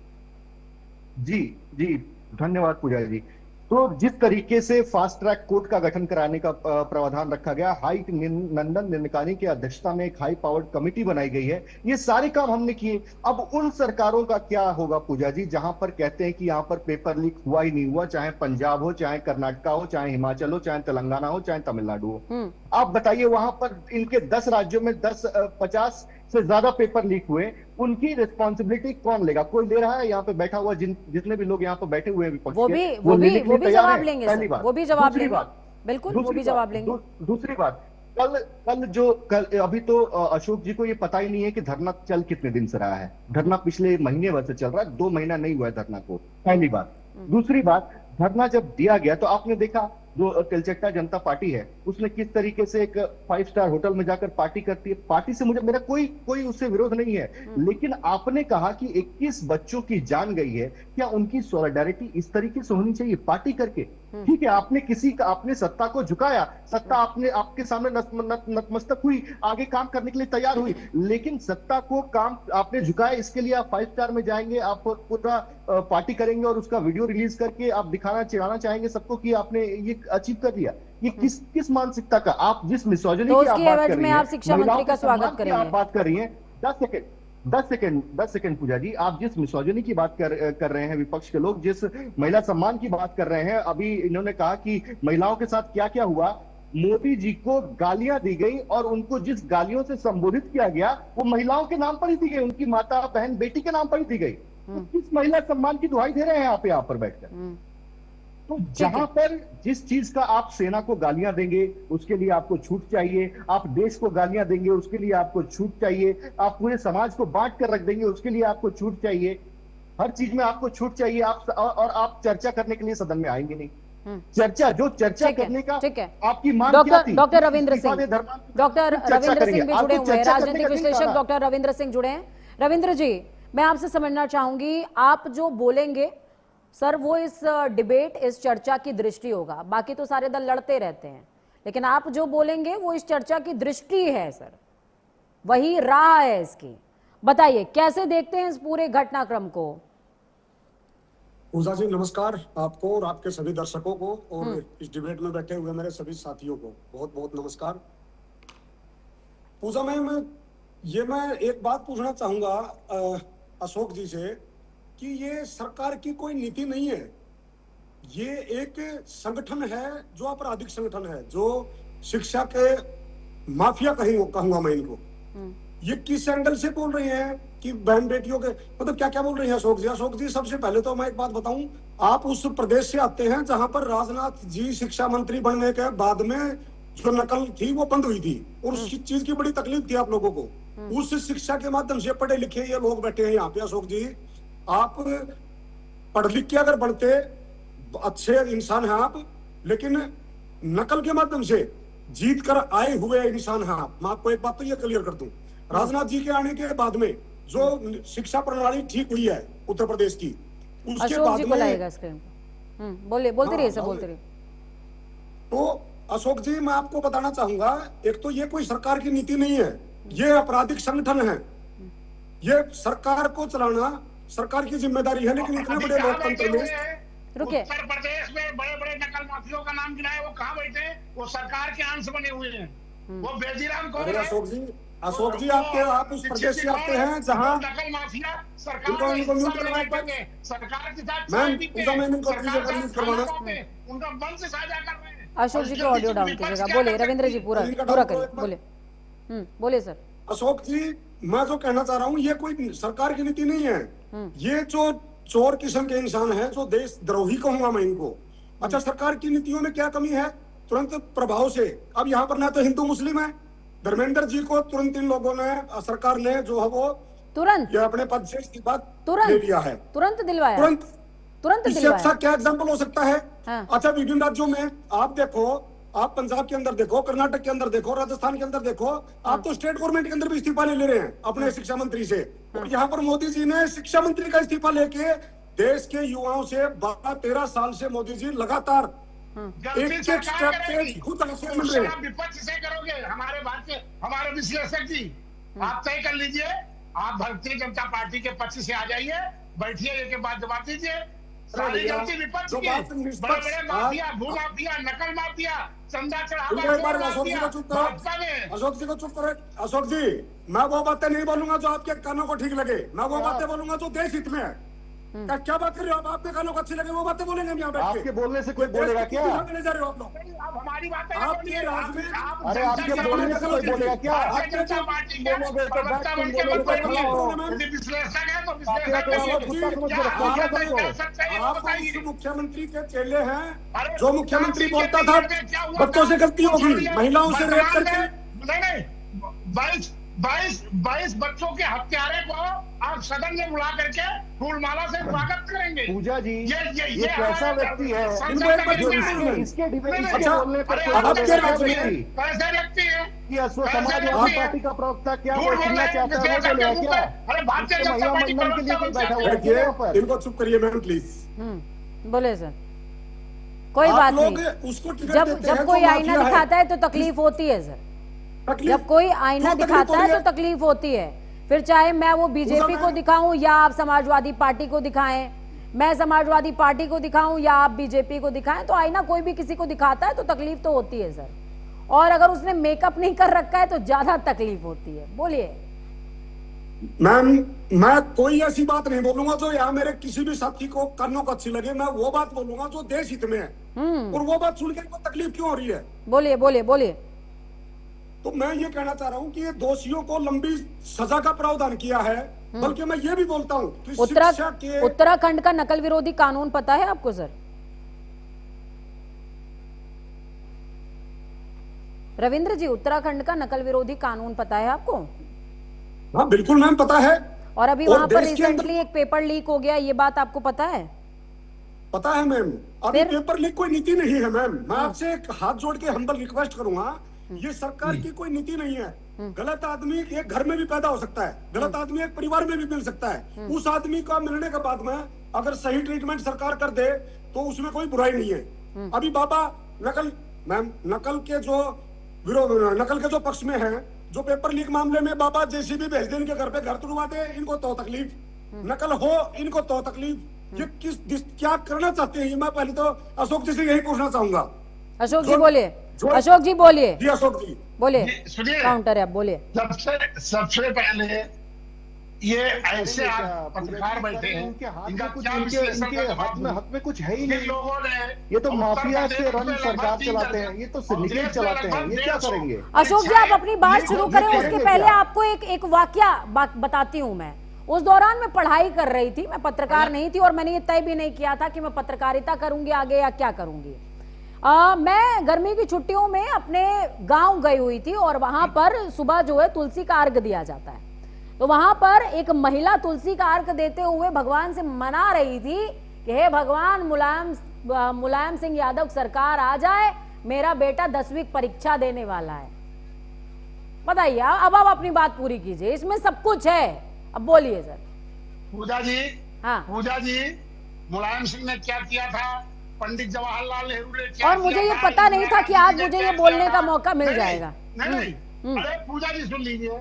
जी धन्यवाद पूजा जी। तो जिस तरीके से फास्ट ट्रैक कोर्ट का गठन कराने का प्रावधान रखा गया, हाई नंदन निरकानी की अध्यक्षता में एक हाई पावर्ड कमेटी बनाई गई है, ये सारे काम हमने किए। अब उन सरकारों का क्या होगा पूजा जी, जहां पर कहते हैं कि यहाँ पर पेपर लीक हुआ ही नहीं हुआ, चाहे पंजाब हो, चाहे कर्नाटका हो, चाहे हिमाचल हो, चाहे तेलंगाना हो, चाहे तमिलनाडु हो। आप बताइए, वहां पर इनके 10 राज्यों में 50 से ज्यादा पेपर लीक हुए, उनकी रिस्पॉन्सिबिलिटी कौन लेगा? कोई ले रहा है? यहाँ पे बैठा हुआ जितने भी लोग यहाँ पे बैठे हुए हैं विपक्ष के, वो भी जवाब लेंगे सर, वो भी जवाब लेंगे, बिल्कुल वो भी जवाब लेंगे। दूसरी बात, कल अभी तो अशोक जी को ये पता ही नहीं है कि धरना चल कितने दिन से रहा है। धरना पिछले महीने भर से चल रहा है, 2 महीना नहीं हुआ है धरना को, पहली बात। दूसरी बात, धरना जब दिया गया तो आपने देखा जो तिलचट्टा जनता पार्टी है उसने किस तरीके से एक 5 स्टार होटल में जाकर पार्टी करती है। पार्टी से मेरा कोई उससे विरोध नहीं है, लेकिन आपने कहा कि 21 बच्चों की जान गई है, क्या उनकी सॉलिडारिटी इस तरीके से होनी चाहिए पार्टी करके? ठीक है, आपने सत्ता को झुकाया, सत्ता आपके सामने नतमस्तक हुई, आगे काम करने के लिए तैयार हुई, लेकिन सत्ता को काम आपने झुकाया, इसके लिए आप 5 स्टार में जाएंगे, आप पूरा पार्टी करेंगे और उसका वीडियो रिलीज करके आप चिढ़ाना चाहेंगे सबको कि आपने ये अचीव कर लिया। ये किस मानसिकता का, आप जिस मिसोजिनी की आप बात कर रही हैं, शिक्षा मंत्री का स्वागत करेंगे, आप बात कर रही हैं। 10 सेकंड पूजा जी, आप जिस मिसोजिनी की बात कर रहे हैं, विपक्ष के लोग जिस महिला सम्मान की बात कर रहे हैं, अभी इन्होंने कहा कि महिलाओं के साथ क्या क्या हुआ, मोदी जी को गालियां दी गई और उनको जिस गालियों से संबोधित किया गया वो महिलाओं के नाम पर ही दी गई, उनकी माता बहन बेटी के नाम पर ही दी गई। तो किस महिला सम्मान की दुहाई दे रहे हैं आप यहाँ पर बैठकर? तो जहां पर जिस चीज का आप सेना को गालियां देंगे उसके लिए आपको छूट चाहिए, आप देश को गालियां देंगे उसके लिए आपको छूट चाहिए, आप पूरे समाज को बांट कर रख देंगे उसके लिए आपको छूट चाहिए, हर चीज में आपको छूट चाहिए। और आप चर्चा करने के लिए सदन में आएंगे नहीं। चर्चा करने का आपकी मांग क्या थी? डॉक्टर रविंद्र सिंह भी जुड़े हुए हैं, राजनीतिक विश्लेषक डॉक्टर रविंद्र सिंह जुड़े हैं। रविंद्र जी, मैं आपसे समझना चाहूंगी, आप जो बोलेंगे सर वो इस डिबेट, इस चर्चा की दृष्टि होगा, बाकी तो सारे दल लड़ते रहते हैं, लेकिन आप जो बोलेंगे वो इस चर्चा की दृष्टि है सर, वही राह है इसकी। बताइए कैसे देखते हैं इस पूरे घटनाक्रम को? पूजा जी नमस्कार आपको और आपके सभी दर्शकों को और इस डिबेट में बैठे हुए मेरे सभी साथियों को बहुत बहुत नमस्कार। पूजा मैं एक बात पूछना चाहूंगा अशोक जी से कि ये सरकार की कोई नीति नहीं है, ये एक संगठन है जो आपराधिक संगठन है, जो शिक्षा के माफिया कहूंगा मैं इनको। ये किस एंगल से बोल रहे हैं कि बहन बेटियों के मतलब क्या क्या बोल रहे हैं अशोक जी? अशोक जी सबसे पहले तो मैं एक बात बताऊं, आप उस प्रदेश से आते हैं जहां पर राजनाथ जी शिक्षा मंत्री बनने के बाद में जो नकल थी वो बंद हुई थी और उस चीज की बड़ी तकलीफ थी आप लोगों को। उस शिक्षा के माध्यम से पढ़े लिखे ये लोग बैठे हैं यहाँ पे। अशोक जी आप पढ़ लिख के अगर बनते अच्छे इंसान हैं आप, लेकिन नकल के माध्यम से जीत कर आए हुए इंसान हैं आप। मैं आपको एक बात तो ये क्लियर कर दूं, राजनाथ जी के आने के बाद में जो शिक्षा प्रणाली ठीक हुई है उत्तर प्रदेश की, उसके बाद में बोलते रहिए सर, बोलते रहिए। तो अशोक जी मैं आपको बताना चाहूंगा, एक तो ये कोई सरकार की नीति नहीं है, ये आपराधिक संगठन है। ये सरकार को चलाना सरकार की जिम्मेदारी है, लेकिन इतने बड़े लोकतंत्र में रुके, उत्तर प्रदेश में बड़े बड़े नकल माफियों का नाम गिनाए, वो कहाँ बैठे हैं? वो सरकार के अंश बने हुए हैं। वो बेजीराम कौन है? अशोक जी आप उस प्रदेश से आते हैं जहां नकल माफिया सरकार सरकार के उनका वंश साझा कर रहे हैं। अशोक जी को ऑडियो डाउन कीजिएगा, बोले रविंद्र जी पूरा करिए, बोले सर। अशोक जी मैं जो कहना चाह रहा हूँ, ये कोई सरकार की नीति नहीं है, ये जो चोर किस्म के इंसान है, जो देशद्रोही कहूंगा मैं इनको। अच्छा सरकार की नीतियों में क्या कमी है? तुरंत प्रभाव से अब यहाँ पर ना तो हिंदू मुस्लिम है, धर्मेंद्र जी को तुरंत इन लोगों ने सरकार ने जो है वो तुरंत अपने पद से इस्तीफा दे दिया है, तुरंत दिलवाया, तुरंत इससे अच्छा क्या एग्जाम्पल हो सकता है? हाँ। अच्छा विभिन्न राज्यों में आप देखो, आप पंजाब के अंदर देखो, कर्नाटक के अंदर देखो, राजस्थान के अंदर देखो, आप तो स्टेट गवर्नमेंट के अंदर भी इस्तीफा ले रहे हैं अपने शिक्षा मंत्री से। और यहाँ पर मोदी जी ने शिक्षा मंत्री का इस्तीफा लेके देश के युवाओं से 12-13 साल से मोदी जी लगातार एक स्टेप पे खुद मिल रहे हैं। विपक्ष से करोगे हमारे विश्लेषक जी, आप तय कर लीजिए, आप भारतीय जनता पार्टी के पक्ष से आ जाइए, बैठिए, एक बाद जवाब दीजिए। सारी गलती विपक्ष की, बड़े बड़े माफिया, भूमाफिया, नकल माफिया, चंदा चढ़ावा। अशोक जी को चुप करो। अशोक जी मैं वो बातें नहीं बोलूंगा जो आपके कानों को ठीक लगे, मैं वो बातें बोलूंगा जो देश हित में है। क्या बात कर रहे हो आप? आपके कानों को अच्छी लगे वो बातें बोलेंगे हम यहाँ बैठ के। आपके बोलने से कोई बोलेगा क्या? जा रहे हो आप लोग? आप हमारी बातें आपके राज में अरे आपके बोलने से कोई बोलेगा क्या? आप मुख्यमंत्री के चेले हैं, जो मुख्यमंत्री बोलता था बच्चों से गलती होगी, महिलाओं से रेप करके। 22 बच्चों के हत्यारे को आप सदन में बुला करके फूलमाला से स्वागत करेंगे। पूजा जी ये कैसा व्यक्ति है इसके डिबेट बोलने पर कैसे व्यक्ति है कि समाजवादी पार्टी का प्रवक्ता क्या बोलना चाहता है वो बोलेगा क्या? अरे भारतीय जनता पार्टी के लिए बैठा हुआ है। इनको चुप करिए मैम प्लीज। बोले सर, कोई बात नहीं। जब कोई आईना दिखाता है तो तकलीफ होती है सर, जब कोई आईना दिखाता है तो तकलीफ होती है। फिर चाहे मैं वो बीजेपी को दिखाऊं या आप समाजवादी पार्टी को दिखाएं, मैं समाजवादी पार्टी को दिखाऊं या आप बीजेपी को दिखाएं, तो आईना कोई भी किसी को दिखाता है तो तकलीफ तो होती है सर। और अगर उसने मेकअप नहीं कर रखा है तो ज्यादा तकलीफ होती है। बोलिए मैम, मैं कोई ऐसी बात नहीं बोलूंगा जो यहाँ मेरे किसी भी साथी को कानों को अच्छी लगे। मैं वो बात बोलूंगा जो देश हित में है, और वो बात सुन के तकलीफ क्यों हो रही है? बोलिए बोलिए बोलिए। तो मैं ये कहना चाह रहा हूँ कि ये दोषियों को लंबी सजा का प्रावधान किया है, बल्कि मैं ये भी बोलता हूँ कि उत्तराखंड का नकल विरोधी कानून पता है आपको सर? रविंद्र जी, उत्तराखंड का नकल विरोधी कानून पता है आपको? हाँ बिल्कुल मैम पता है। और अभी वहां पर रिसेंटली एक पेपर लीक हो गया, ये बात आपको पता है? पता है मैम। अभी पेपर लीक कोई नीति नहीं है मैम। मैं आपसे एक हाथ जोड़ के हम्बल रिक्वेस्ट करूंगा ये सरकार की कोई नीति नहीं है। गलत आदमी एक घर में भी पैदा हो सकता है, गलत आदमी एक परिवार में भी मिल सकता है। उस आदमी का मिलने के बाद में अगर सही ट्रीटमेंट सरकार कर दे तो उसमें कोई बुराई नहीं है। अभी बाबा नकल के जो पक्ष में है, जो पेपर लीक मामले में बाबा जेसीबी भेज दे इनके घर पे, घर तुड़वा दे, इनको तो तकलीफ, नकल हो इनको तो तकलीफ। ये क्या करना चाहते हैं? मैं पहले तो अशोक जी से यही पूछना चाहूंगा। अशोक जी बोलिए, अशोक जी बोलिए जी, अशोक जी बोलिए, सुनिए, काउंटर है, आप बोलिए। सबसे पहले ये ऐसे पत्रकार बैठे हैं, उनके हाथ इनका में कुछ, क्या इनके हाथ में कुछ है ही नहीं। लोगों ने ये तो माफिया से रन सरकार चलाते हैं, ये तो सिंडिकेट चलाते हैं, ये क्या करेंगे? अशोक जी आप अपनी बात शुरू करें, उसके पहले आपको एक वाकया बताती हूँ। मैं उस दौरान मैं पढ़ाई कर रही थी, मैं पत्रकार नहीं थी और मैंने ये तय भी नहीं किया था कि मैं पत्रकारिता करूंगी आगे या क्या करूंगी। मैं गर्मी की छुट्टियों में अपने गांव गई हुई थी और वहां पर सुबह जो है तुलसी का अर्घ दिया जाता है। तो वहां पर एक महिला तुलसी का अर्घ देते हुए भगवान से मना रही थी कि हे भगवान, मुलायम सिंह यादव सरकार आ जाए, मेरा बेटा 10वीं परीक्षा देने वाला है। बताइए, अब आप अपनी बात पूरी कीजिए, इसमें सब कुछ है, अब बोलिए सर। पूजा जी, हाँ पूजा जी, मुलायम सिंह ने क्या किया था, पंडित जवाहरलाल नेहरू ने क्या और मुझे ये पता नहीं था कि आज मुझे ये बोलने का मौका मिल जाएगा। नहीं, अरे पूजा जी सुन लीजिए,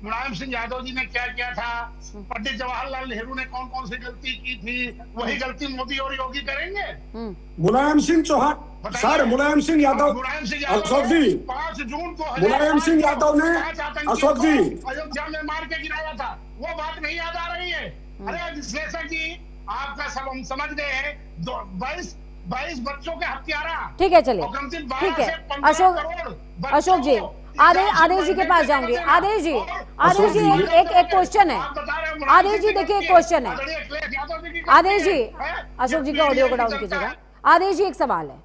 मुलायम सिंह यादव जी ने क्या किया था, पंडित जवाहरलाल नेहरू ने कौन कौन सी गलती की थी, वही गलती मोदी और योगी करेंगे। मुलायम सिंह चौहान सर, मुलायम सिंह यादव, अशोक जी, 5 जून को मुलायम सिंह यादव ने, अशोक जी, अयोध्या में मार के गिराया था, वो बात नहीं याद आ रही है। अरे विश्लेषक जी, आपका सब हम समझ गए हैं, 22 बच्चों के हत्यारा। ठीक है, चलिए ठीक है। अशोक जी, आदेश जी के पास जाऊंगी। आदेश जी एक क्वेश्चन है। आदेश जी देखिए, एक क्वेश्चन है। आदेश जी, अशोक जी का ऑडियो को डाउन कीजिएगा। आदेश जी, एक सवाल है,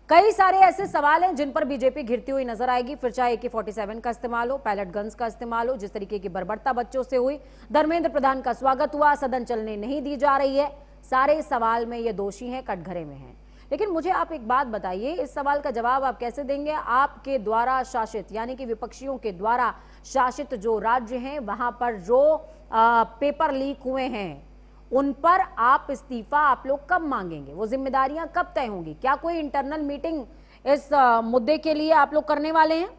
कई सारे ऐसे सवाल हैं जिन पर बीजेपी घिरती हुई नजर आएगी, फिर चाहे AK-47 का इस्तेमाल हो, पैलेट गन्स का इस्तेमाल हो, जिस तरीके की बर्बरता बच्चों से हुई, धर्मेंद्र प्रधान का स्वागत हुआ, सदन चलने नहीं दी जा रही है, सारे सवाल में ये दोषी हैं, कटघरे में हैं। लेकिन मुझे आप एक बात बताइए, इस सवाल का जवाब आप कैसे देंगे? आपके द्वारा शासित, यानी कि विपक्षियों के द्वारा शासित जो राज्य हैं, वहां पर जो पेपर लीक हुए हैं, उन पर आप इस्तीफा आप लोग कब मांगेंगे? वो जिम्मेदारियां कब तय होंगी? क्या कोई इंटरनल मीटिंग इस मुद्दे के लिए आप लोग करने वाले हैं?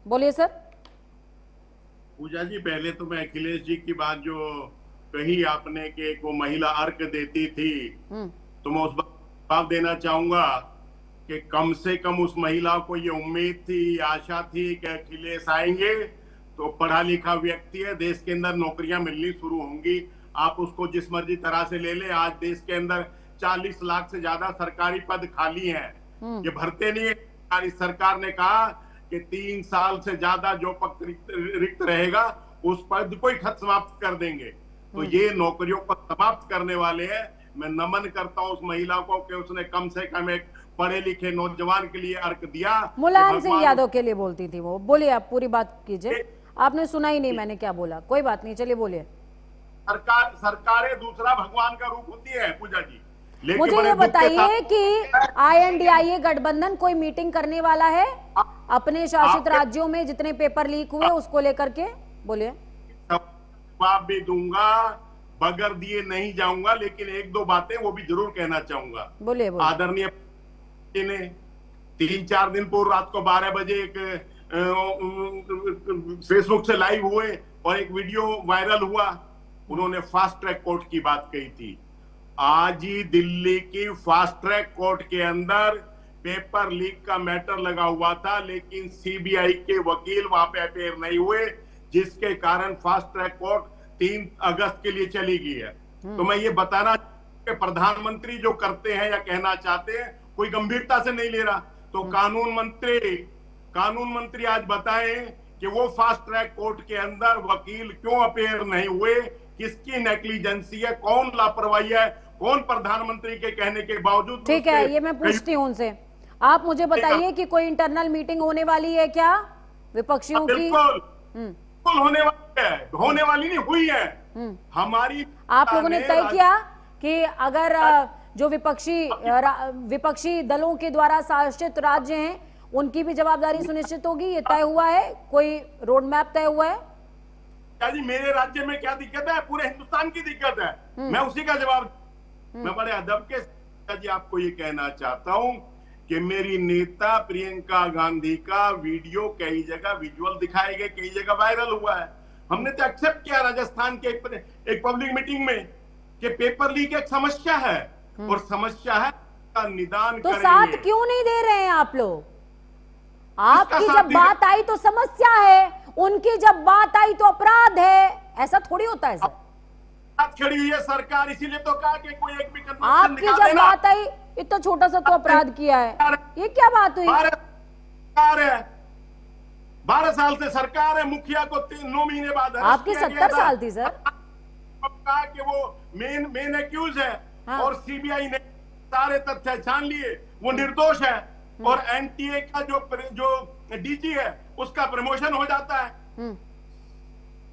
बोलिए सर। पूजा जी, पहले तो मैं अखिलेश जी की बात जो कही आपने कि वो महिला अर्घ देती थी, तो मैं उस बात जवाब देना चाहूंगा कि कम से कम उस महिला को ये उम्मीद थी, आशा थी कि अखिलेश आएंगे तो पढ़ा लिखा व्यक्ति है, देश के अंदर नौकरियां मिलनी शुरू होंगी। आप उसको जिस मर्जी तरह से ले लें, आज देश के अंदर 40 लाख से ज्यादा सरकारी पद खाली हैं, ये भरते नहीं है। सरकार ने कहा कि 3 साल से ज्यादा जो पद रिक्त रहेगा उस पद को ही समाप्त कर देंगे। तो ये नौकरियों को समाप्त करने वाले हैं। मैं नमन करता हूं उस महिला को कि उसने कम से कम एक पढ़े लिखे नौजवान के लिए अर्घ दिया। मुलायम सिंह यादव के लिए बोलती थी वो। बोलिए, आप पूरी बात कीजिए। आपने सुना ही नहीं मैंने क्या बोला। कोई बात नहीं, चलिए बोलिए। सरकारें दूसरा भगवान का रूप होती है पूजा जी। मुझे ये बताइए कि INDIA गठबंधन कोई मीटिंग करने वाला है अपने शासित राज्यों में जितने पेपर लीक हुए उसको लेकर के? बोलिए। जवाब भी दूंगा, बगैर दिए नहीं जाऊंगा, लेकिन 1-2 बातें वो भी जरूर कहना चाहूंगा। बोलिए। आदरणीय ने 3-4 दिन पूर्व रात को 12 बजे एक फेसबुक से लाइव हुए और एक वीडियो वायरल हुआ। उन्होंने फास्ट ट्रैक कोर्ट की बात कही थी। आज ही दिल्ली की फास्ट ट्रैक कोर्ट के अंदर पेपर लीक का मैटर लगा हुआ था, लेकिन CBI के वकील वहां पे अपेयर नहीं हुए, जिसके कारण फास्ट ट्रैक कोर्ट 3 अगस्त के लिए चली गई है। तो मैं ये बताना कि प्रधानमंत्री जो करते हैं या कहना चाहते हैं कोई गंभीरता से नहीं ले रहा। तो कानून मंत्री आज बताएं कि वो फास्ट ट्रैक कोर्ट के अंदर वकील क्यों अपेयर नहीं हुए, किसकी नेग्लिजेंसी है, कौन लापरवाही है, कौन प्रधानमंत्री के कहने के बावजूद। ठीक है, ये मैं पूछती हूँ उनसे। आप मुझे बताइए कि कोई इंटरनल मीटिंग होने वाली है क्या विपक्षियों की? बिल्कुल होने वाली नहीं हुई है। हमारी आप लोगों ने तय किया कि अगर जो विपक्षी दलों के द्वारा शासित राज्य हैं उनकी भी जवाबदारी सुनिश्चित होगी, ये तय हुआ है, कोई रोड मैप तय हुआ है? क्या जी मेरे राज्य में क्या दिक्कत है? पूरे हिंदुस्तान की दिक्कत है, मैं उसी का जवाब। मैं बड़े अदब के साथ जी आपको ये कहना चाहता हूं कि मेरी नेता प्रियंका गांधी का वीडियो कई जगह विजुअल दिखाए गए, कई जगह वायरल हुआ है। हमने तो एक्सेप्ट किया राजस्थान के एक पब्लिक मीटिंग में कि पेपर लीक एक समस्या है और समस्या है का निदान तो साथ क्यों नहीं दे रहे हैं आप लोग? आपकी जब बात आई तो समस्या है, उनकी जब बात आई तो अपराध है, ऐसा थोड़ी होता है सर। बात खड़ी हुई है सरकार, इसीलिए तो कहा कि कोई एक भी आपकी जब बात आई इतना छोटा सा तो अपराध किया है, ये क्या बात हुई? 12 साल से सरकार है, मुखिया को 9 महीने बाद आपकी 70 साल थी सर। कहा कि वो मेन एक्यूज है। हाँ। और सीबीआई ने सारे तथ्य छान लिए, वो निर्दोष है और एनटीए का जो डीजी है उसका प्रमोशन हो जाता है,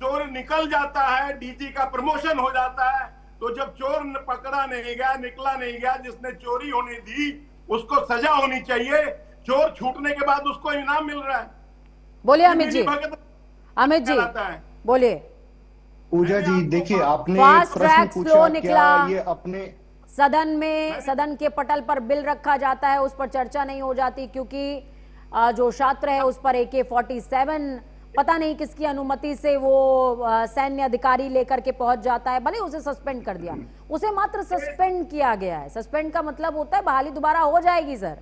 चोर निकल जाता है, डीजी का प्रमोशन हो जाता है। तो जब चोर पकड़ा नहीं गया, निकला नहीं गया, जिसने चोरी होने दी उसको सजा होनी चाहिए, चोर छूटने के बाद उसको इनाम मिल रहा है। बोलिए अमित जी, अमित जी बोलिए। पूजा जी देखिए, आपने फास्ट प्रश्न ट्रैक पूछा, निकला, ये अपने सदन के पटल पर बिल रखा जाता है, उस पर चर्चा नहीं हो जाती क्योंकि जो छात्र है उस पर AK-47 पता नहीं किसकी अनुमति से वो सैन्य अधिकारी लेकर के पहुंच जाता है। भले उसे सस्पेंड कर दिया, उसे मात्र सस्पेंड किया गया है। सस्पेंड का मतलब होता है बहाली दोबारा हो जाएगी सर।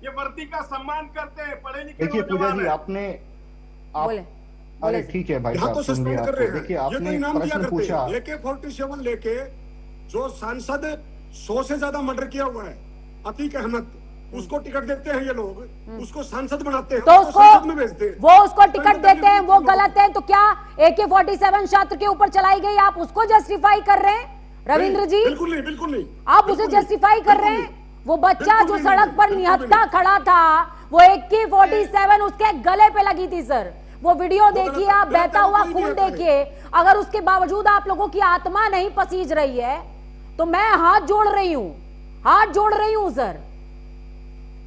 ये वर्दी का सम्मान करते हैं पढ़े लिखे। देखिए पूजा जी, आपने अरे ठीक है भाई साहब, तो सुन लिया आपको। देखिए आपने प्रश्न पूछा, AK-47 लेके जो सांसद 100 से ज्यादा मर्डर किया हुआ है, अतीक अहमद, उसको टिकट देते हैं ये लोग, उसको सांसद बनाते हैं, तो उसको में भेजते हैं। वो उसको टिकट देते हैं, वो गलत है। तो क्या AK-47 छात्र के ऊपर चलाई गई, आप उसको जस्टिफाई कर रहे हैं रविंद्र जी? बिल्कुल नहीं, बिल्कुल नहीं, आप उसे जस्टिफाई कर रहे हैं। वो बच्चा जो सड़क पर निहत्था खड़ा था, वो AK-47 उसके गले पे लगी थी सर। वो वीडियो देखिए आप, बहता हुआ खून देखिए। अगर उसके बावजूद आप लोगों की आत्मा नहीं पसीज रही है तो मैं हाथ जोड़ रही हूँ, हाथ जोड़ रही हूँ सर।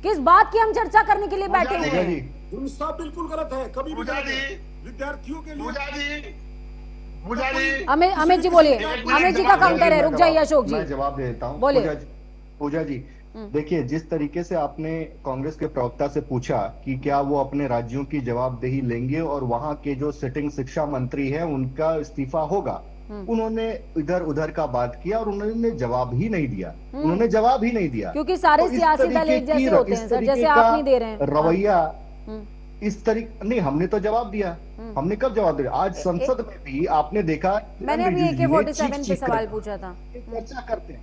किस बात की हम चर्चा करने के लिए बैठे हुए हैं? बिल्कुल गलत है, कभी भी विद्यार्थियों के लिए। अमित जी बोलिए, अमित जी का काउंटर है, रुक जाइए अशोक जी। मैं जवाब दे देता हूँ। बोलिए पूजा जी, देखिए जिस तरीके से आपने कांग्रेस के प्रवक्ता से पूछा कि क्या वो अपने राज्यों की जवाबदेही लेंगे और वहां के जो सिटिंग शिक्षा मंत्री हैं उनका इस्तीफा होगा, उन्होंने इधर उधर का बात किया और उन्होंने जवाब ही नहीं दिया। उन्होंने जवाब ही नहीं दिया क्योंकि सारे सियासी दल एक जैसे होते हैं सर, जैसे आप नहीं दे रहे हैं रवैया। इस तरीके नहीं, हमने तो जवाब दिया। हमने कब जवाब दिया? आज संसद में भी आपने देखा, मैंने अभी AK-47 पे सवाल पूछा था। चर्चा करते हैं,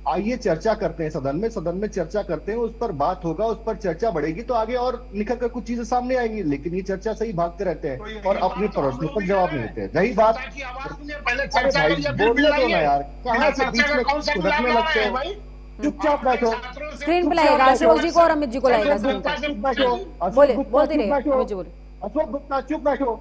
आइए चर्चा करते हैं सदन में चर्चा करते हैं, उस पर बात होगा, उस पर चर्चा बढ़ेगी तो आगे और निकल कर कुछ चीजें सामने आएंगी। लेकिन ये चर्चा से ही भागते रहते हैं और अपने प्रश्नों पर जवाब नहीं देते। रही बात, अरे भाई बोलने दो ना यार, कहाँ से बीच में रखने लगते हो? चुपचाप बैठो। स्क्रीन पे लगेगा, अशोक जी को और अमित जी को लगेगा। चुप बैठो, बोलते रहिए अमित जी, बोलिए। अशोक गुप्ता चुप बैठो,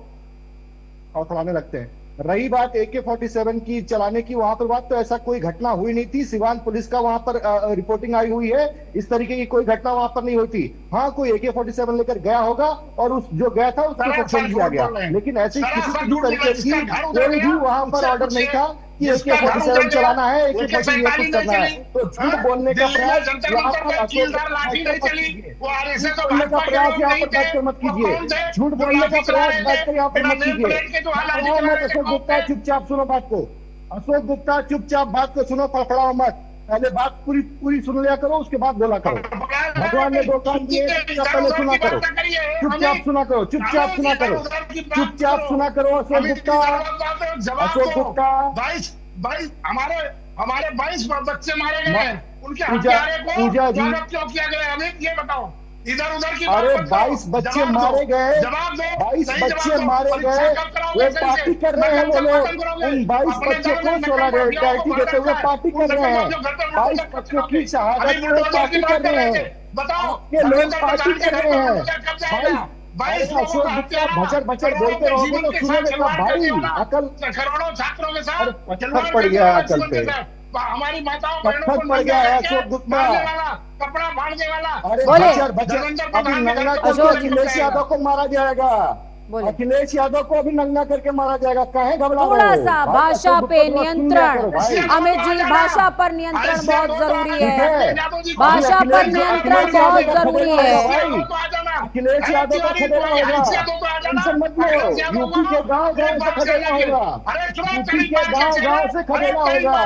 और चलाने लगते हैं। रही बात AK-47 की चलाने की, वहां पर बात तो ऐसा कोई घटना हुई नहीं थी। सिवान पुलिस का वहां पर रिपोर्टिंग आई हुई है, इस तरीके की कोई घटना वहां पर नहीं हुई थी। हाँ, कोई AK-47 लेकर गया होगा और उस जो गया था उसको सस्पेंड किया गया, लेकिन ऐसी किसी भी तरीके की कोई भी वहां पर ऑर्डर नहीं था कि AK-47 चलाना है, AK-47 करना है। तो झूठ बोलने का प्रयास यहाँ पर बैठ कर मत कीजिए। झूठ बोलने का प्रयास बैठकर यहाँ पर मत कीजिए। अशोक गुप्ता चुपचाप सुनो बात को, अशोक गुप्ता चुपचाप बात को सुनो, फड़फड़ाओ मत। पहले बात पूरी सुन लिया करो, उसके बाद बोला करो। भगवान ने 2 कान दिए, पहले सुना करो, चुपचाप सुना करो, चुपचाप सुना करो, चुपचाप सुना करो। अशोक गुप्ता, अशोक गुप्ता, 22 हमारे 22 बच्चे मारे गए हैं, उनके हत्यारे को क्यों किया गया? हमें ये बताओ। इधर उधर की, अरे 22 बच्चे मारे गए, 22 बच्चे मारे गए, वो पार्टी कर रहे हैं वो लोग। उन 22 बच्चों को सोलिडारिटी देते हुए पार्टी कर रहे हैं। 22 बच्चों की शहादत में पार्टी कर रहे हैं, बताओ ये लोग पार्टी कर रहे हैं। भाई अशोक गुप्ता भचर भचर बोलते रहोगे तो सुनोगे कब भाई? अकल करोड़ों छात्रों के साथ पत्थर पड़ गया है अकल पे, हमारी माताओं पत्थर पड़ गया है अशोक गुप्ता। कपड़ा फाड़ने वाला। अरे बोले। धर्मेंद्र अभी प्रधान ने नंगा कहा, करके अशोक अखिलेश यादव को मारा जाएगा। बोले। अखिलेश यादव को अभी नंगा करके मारा जाएगा। काहे घबरा थोड़ा रहे हो? सा भाई, भाषा अशोक पे गुप्ता को सुन लिया नियंत्रण, करो भाई। अमित जी भाषा पर नियंत्रण बहुत जरूरी ठीक है। है। भाषा अभी पर अखिलेश नियंत्रण यादव बहुत का जरूरी खदेड़ा है। होगा भाई। अखिलेश यादव का खदेड़ा होगा, टेंशन मत लो। यूपी के गांव गांव से खदेड़ा होगा, यूपी के गांव गांव से खदेड़ा होगा,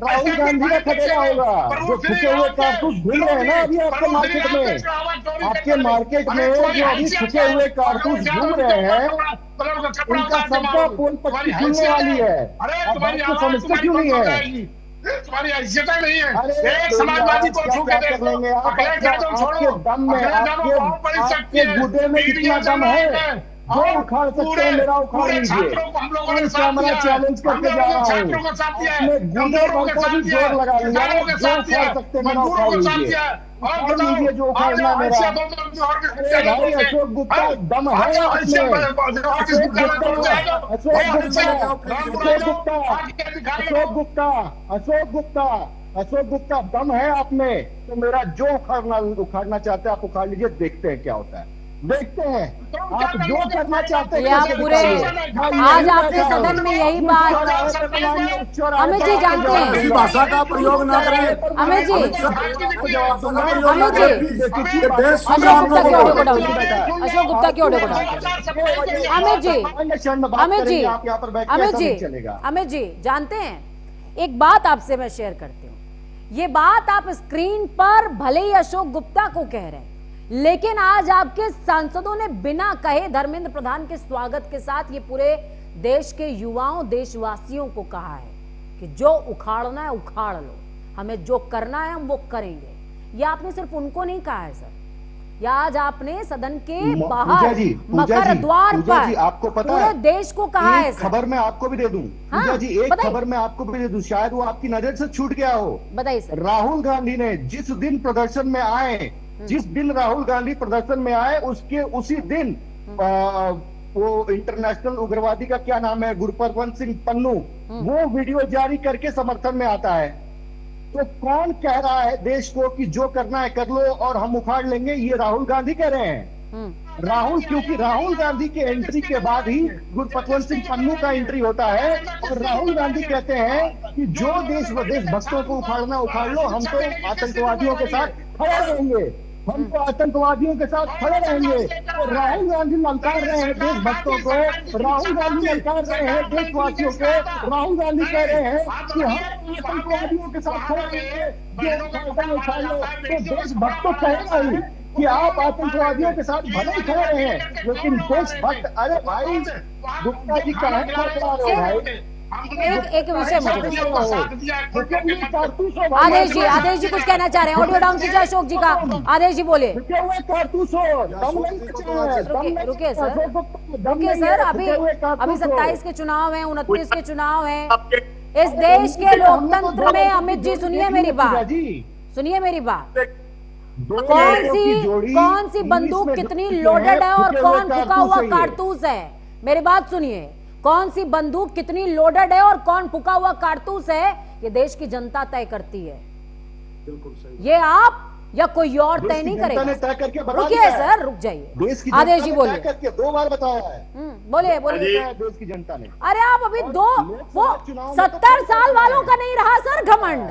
राहुल गांधी का खदेड़ा होगा। जो फूके हुए कारतूस घूम रहे हैं ना अभी आपके मार्केट में, आपके मार्केट में जो अभी फूके हुए कारतूस घूम रहे हैं, उनका सबका पोल पट्टी खुलने वाली है। अब बात को समझते क्यों नहीं है? तुम्हारी हैसियत नहीं है। अरे एक समाजवादी को छू के क्या कर लेंगे आप? अखिलेश यादव छोड़ो, आपके दम में, अखिलेश यादव बहुत बड़ी शक्ति आपके है। गुदे में कितना दम है? जो उखाड़ सकते हैं मेरा उखाड़ लीजिए। कैमरा चैलेंज करके जा रहा हूँ, अपने गुदे पर का भी जोर लगा लिया। जो उखाड़ सकते हैं मेरा उखाड़ लीजिए, उखाड़ लीजिए जो उखाड़ना मेरा। अरे भाई अशोक गुप्ता दम है आपने, अशोक गुप्ता, अशोक गुप्ता दम है आप में। तो मेरा जो उखाड़ना चाहते हैं आप उखाड़ लीजिए, देखते हैं क्या होता है, देखते हैं आप जो करना चाहते हैं। आप पूरे आज आपने सदन में यही बात, अमित जी जानते हैं, भाषा का प्रयोग ना करें। अमित जी, अमित जी, अशोक गुप्ता की ऑडियो को डालते, अमित जी, अमित जी, अमित जी, अमित जी जानते हैं, एक बात आपसे मैं शेयर करती हूँ। ये बात आप स्क्रीन पर भले ही अशोक गुप्ता को कह रहे हैं, लेकिन आज आपके सांसदों ने बिना कहे धर्मेंद्र प्रधान के स्वागत के साथ ये पूरे देश के युवाओं, देशवासियों को कहा है कि जो उखाड़ना है उखाड़ लो, हमें जो करना है हम वो करेंगे। ये आपने सिर्फ उनको नहीं कहा है सर, या आज आपने सदन के बाहर मकर द्वार पर आपको पता पूरे है देश को कहा है सर। खबर मैं आपको भी दे दूं, पूजा जी, एक खबर मैं आपको भी दे दूं, शायद वो आपकी नजर से छूट गया हो। बताइए सर। राहुल गांधी ने जिस दिन प्रदर्शन में आए, जिस दिन राहुल गांधी प्रदर्शन में आए, उसके उसी दिन वो इंटरनेशनल उग्रवादी का क्या नाम है, गुरपतवंत सिंह पन्नू, वो वीडियो जारी करके समर्थन में आता है। तो कौन कह रहा है देश को कि जो करना है कर लो और हम उखाड़ लेंगे? ये राहुल गांधी कह रहे हैं। राहुल, क्योंकि राहुल गांधी के एंट्री के बाद ही गुरपतवंत सिंह पन्नू का एंट्री होता है और राहुल गांधी कहते हैं कि जो देशभक्तों को उखाड़ना उखाड़ लो, हम तो आतंकवादियों के साथ खड़े रहेंगे, हम तो आतंकवादियों के साथ खड़े रहेंगे। तो राहुल गांधी ललकार रहे हैं देशभक्तों को, राहुल गांधी ललकार रहे हैं देशवासियों को, राहुल गांधी कह रहे हैं कि हम आतंकवादियों के साथ खड़े रहेंगे, जो उखाड़ लो। तो देशभक्त तो कहेगा ही कि आप आतंकवादियों के साथ भले ही खड़े रहे हैं, लेकिन देशभक्त, अरे भाई गुप्ता जी कहाँ खड़ा रहे हो भाई? एक विषय आदेश जी कुछ कहना चाह रहे हैं, ऑडियो डाउन कीजिए अशोक जी का। आदेश जी बोले। रुकिए सर, अभी 27 के चुनाव हैं, 29 के चुनाव हैं इस देश के लोकतंत्र में। अमित जी सुनिए मेरी बात, सुनिए मेरी बात। कौन सी बंदूक कितनी लोडेड है और कौन फूका हुआ कारतूस है, मेरी बात सुनिए। कौन सी बंदूक कितनी लोडेड है और कौन फूका हुआ कारतूस है, ये देश की जनता तय करती है। ये आप या कोई और तय नहीं करेगा। रुकिए सर, रुक जाइए। आदेश जी बोलिए। 2 बार बताया है। बोलिए देश की जनता ने। अरे आप अभी वो 70 साल वालों का नहीं रहा सर घमंड,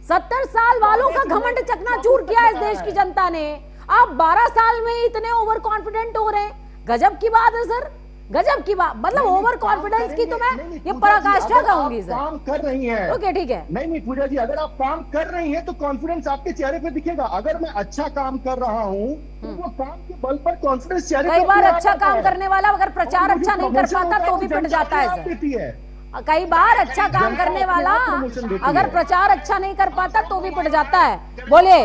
70 साल वालों का घमंड चकनाचूर किया इस देश की जनता ने। आप 12 साल में इतने ओवर कॉन्फिडेंट हो रहे हैं, गजब की बात है सर, गजब की बात। मतलब ओवर कॉन्फिडेंस की तो मैं ये पराकाष्ठा कहूंगी सर। काम कर रही है, ओके ठीक है। नहीं पूजा जी, अगर आप काम कर रही हैं तो कॉन्फिडेंस आपके चेहरे पे दिखेगा। अगर मैं अच्छा काम कर रहा हूँ तो वो काम के बल पर कॉन्फिडेंस चेहरे पे। कई बार अच्छा काम करने वाला अगर प्रचार अच्छा नहीं कर पाता तो भी पिट जाता है सर। कई बार अच्छा काम करने वाला अगर प्रचार अच्छा नहीं कर पाता तो भी पिट जाता है। बोलिए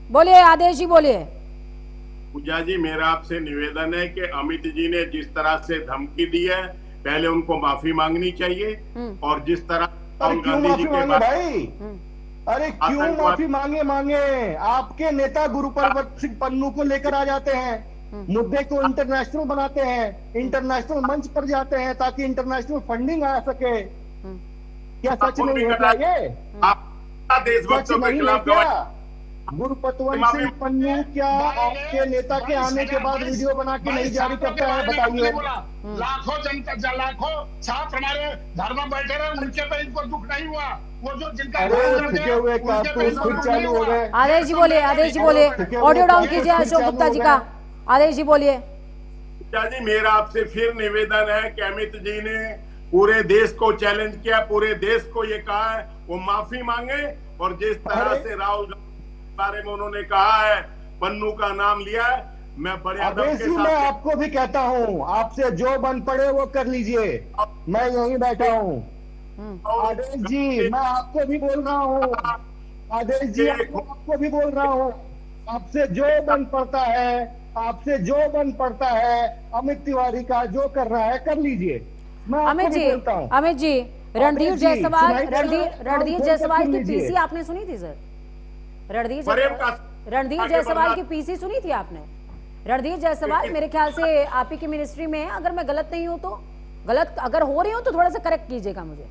बोलिए आदेश जी बोलिए। पूजा जी, मेरा आपसे निवेदन है कि अमित जी ने जिस तरह से धमकी दी है, पहले उनको माफी मांगनी चाहिए। और जिस तरह राहुल गांधी जी के बाद, अरे क्यों माफी मांगे? आपके नेता गुरपतवंत सिंह पन्नू को लेकर आ जाते हैं, मुद्दे को इंटरनेशनल बनाते हैं, इंटरनेशनल मंच पर जाते हैं ताकि इंटरनेशनल फंडिंग आ सके। क्या सच नहीं है क्या ये? आप देशभक्तों के खिलाफ गुरुपतवंत सिंह पन्नू क्या आपके नेता के आने के बाद वीडियो बना के नहीं जारी करता है? बताइए। लाखों जनता, लाखों छात्र हमारे घर में बैठे रहे, उनके पे इनको दुख नहीं हुआ। वो जो जिनका ठुके हुए कारतूस फिर चालू हो गए। आदेश जी बोलिए, आदेश जी बोलिए, ऑडियो डाउन कीजिए अशोक गुप्ता जी का। आदेश जी बोलिए। जी, मेरा आपसे फिर निवेदन है कि अमित जी ने पूरे देश को चैलेंज किया, पूरे देश को ये कहा है वो माफी मांगे, और जिस तरह से राहुल गांधी के बारे में उन्होंने कहा है, पन्नू का नाम लिया है, मैं बड़े अदब के साथ मैं आपको भी कहता हूँ, आपसे जो बन पड़े वो कर लीजिए, मैं यहीं बैठा हूँ। आदेश जी, मैं आपको भी बोल रहा हूँ, आदेश जी आपको भी बोल रहा हूँ, आपसे जो बन पड़ता है, आपसे जो बन पड़ता है, अमित तिवारी का जो कर रहा है कर लीजिए। अमित जी, रणधीर जायसवाल की पीसी आपने सुनी थी सर? रणधीर जायसवाल की पीसी सुनी थी आपने? रणधीर जायसवाल मेरे ख्याल से आप ही की मिनिस्ट्री में है, अगर मैं गलत नहीं हूं तो, गलत अगर हो रही हूं तो थोड़ा सा करेक्ट कीजिएगा मुझे।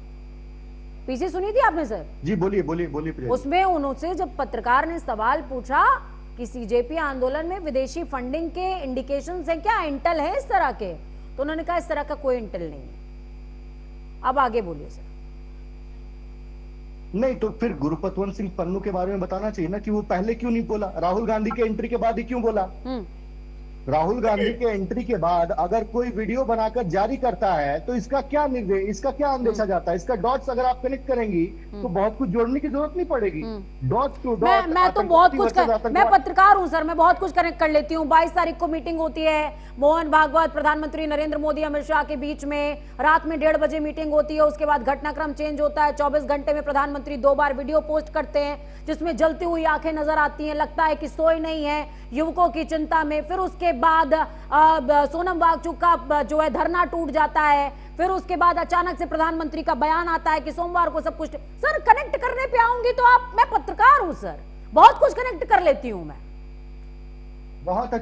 पीसी सुनी थी आपने सर? जी बोलिए बोलिए बोलिए। उसमें उनसे जब पत्रकार ने सवाल पूछा कि सीजेपी आंदोलन में विदेशी फंडिंग के इंडिकेशंस हैं क्या, इंटेल है इस तरह के, तो उन्होंने कहा इस तरह का कोई इंटेल नहीं है। अब आगे बोलिए सर। नहीं तो फिर गुरुपतवंत सिंह पन्नू के बारे में बताना चाहिए ना कि वो पहले क्यों नहीं बोला, राहुल गांधी के एंट्री के बाद ही क्यों बोला? राहुल गांधी के एंट्री के बाद अगर कोई वीडियो बनाकर जारी करता है तो इसका क्या निर्देश, इसका क्या अंदेशा जाता है? इसका डॉट्स अगर आप कनेक्ट करेंगी तो बहुत कुछ जोड़ने की जरूरत नहीं पड़ेगी। डॉट टू डॉट मैं तो बहुत कुछ मैं पत्रकार हूं सर, मैं बहुत कुछ कनेक्ट कर लेती हूँ। 22 तारीख को मीटिंग होती है मोहन भागवत, प्रधानमंत्री नरेंद्र मोदी, अमित शाह के बीच में, रात में 1:30 बजे मीटिंग होती है, उसके बाद घटनाक्रम चेंज होता है। 24 घंटे में प्रधानमंत्री 2 बार वीडियो पोस्ट करते हैं जिसमें जलती हुई आंखें नजर आती हैं, लगता है कि सोए नहीं है, युवकों की चिंता में। फिर उसके बाद सोनम वांगचुक का जो है धरना टूट जाता है, फिर उसके बाद अचानक से प्रधानमंत्री का बयान आता है कि सोमवार को सब कुछ। सर कनेक्ट करने पे आऊंगी तो आप, मैं पत्रकार हूं सर, बहुत कुछ कनेक्ट कर लेती हूं मैं। बहुत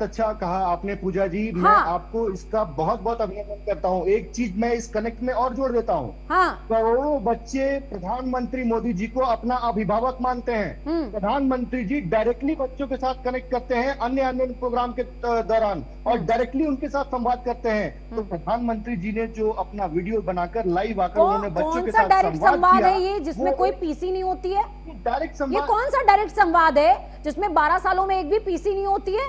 अच्छा कहा आपने पूजा जी। हाँ। मैं आपको इसका बहुत बहुत अभिनंदन करता हूँ। एक चीज मैं इस कनेक्ट में और जोड़ देता हूँ। हाँ। करोड़ों बच्चे प्रधानमंत्री मोदी जी को अपना अभिभावक मानते हैं। प्रधानमंत्री जी डायरेक्टली बच्चों के साथ कनेक्ट करते हैं अन्य प्रोग्राम के दौरान, और डायरेक्टली उनके साथ संवाद करते हैं। तो प्रधानमंत्री जी ने जो अपना वीडियो बनाकर लाइव आकर उन्होंने बच्चों के साथ डायरेक्ट संवाद है ये, जिसमें कोई पीसी नहीं होती है? डायरेक्ट संवाद, ये कौन सा डायरेक्ट संवाद है जिसमें 12 सालों में एक भी पीसी नहीं होती है?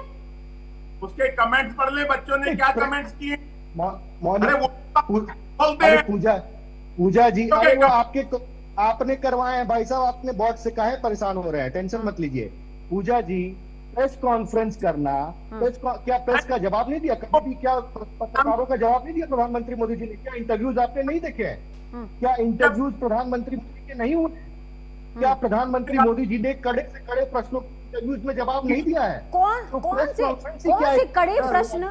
उसके कमेंट्स पढ़ ले, बच्चों ने क्या कमेंट्स किए। पूजा जी, अरे वो आपने करवाए हैं भाई साहब, आपने बॉट से काहे परेशान हो रहे हैं, टेंशन मत लीजिए। पूजा जी, प्रेस कॉन्फ्रेंस करना, क्या प्रेस का जवाब नहीं दिया कभी? क्या पत्रकारों का जवाब नहीं दिया प्रधानमंत्री मोदी जी ने? क्या इंटरव्यूज आपने नहीं देखे हैं? क्या इंटरव्यूज प्रधानमंत्री मोदी के नहीं हुए? क्या प्रधानमंत्री मोदी जी ने कड़े से कड़े प्रश्नों इंटरव्यूज में जवाब नहीं दिया है? कौन से कड़े प्रश्न?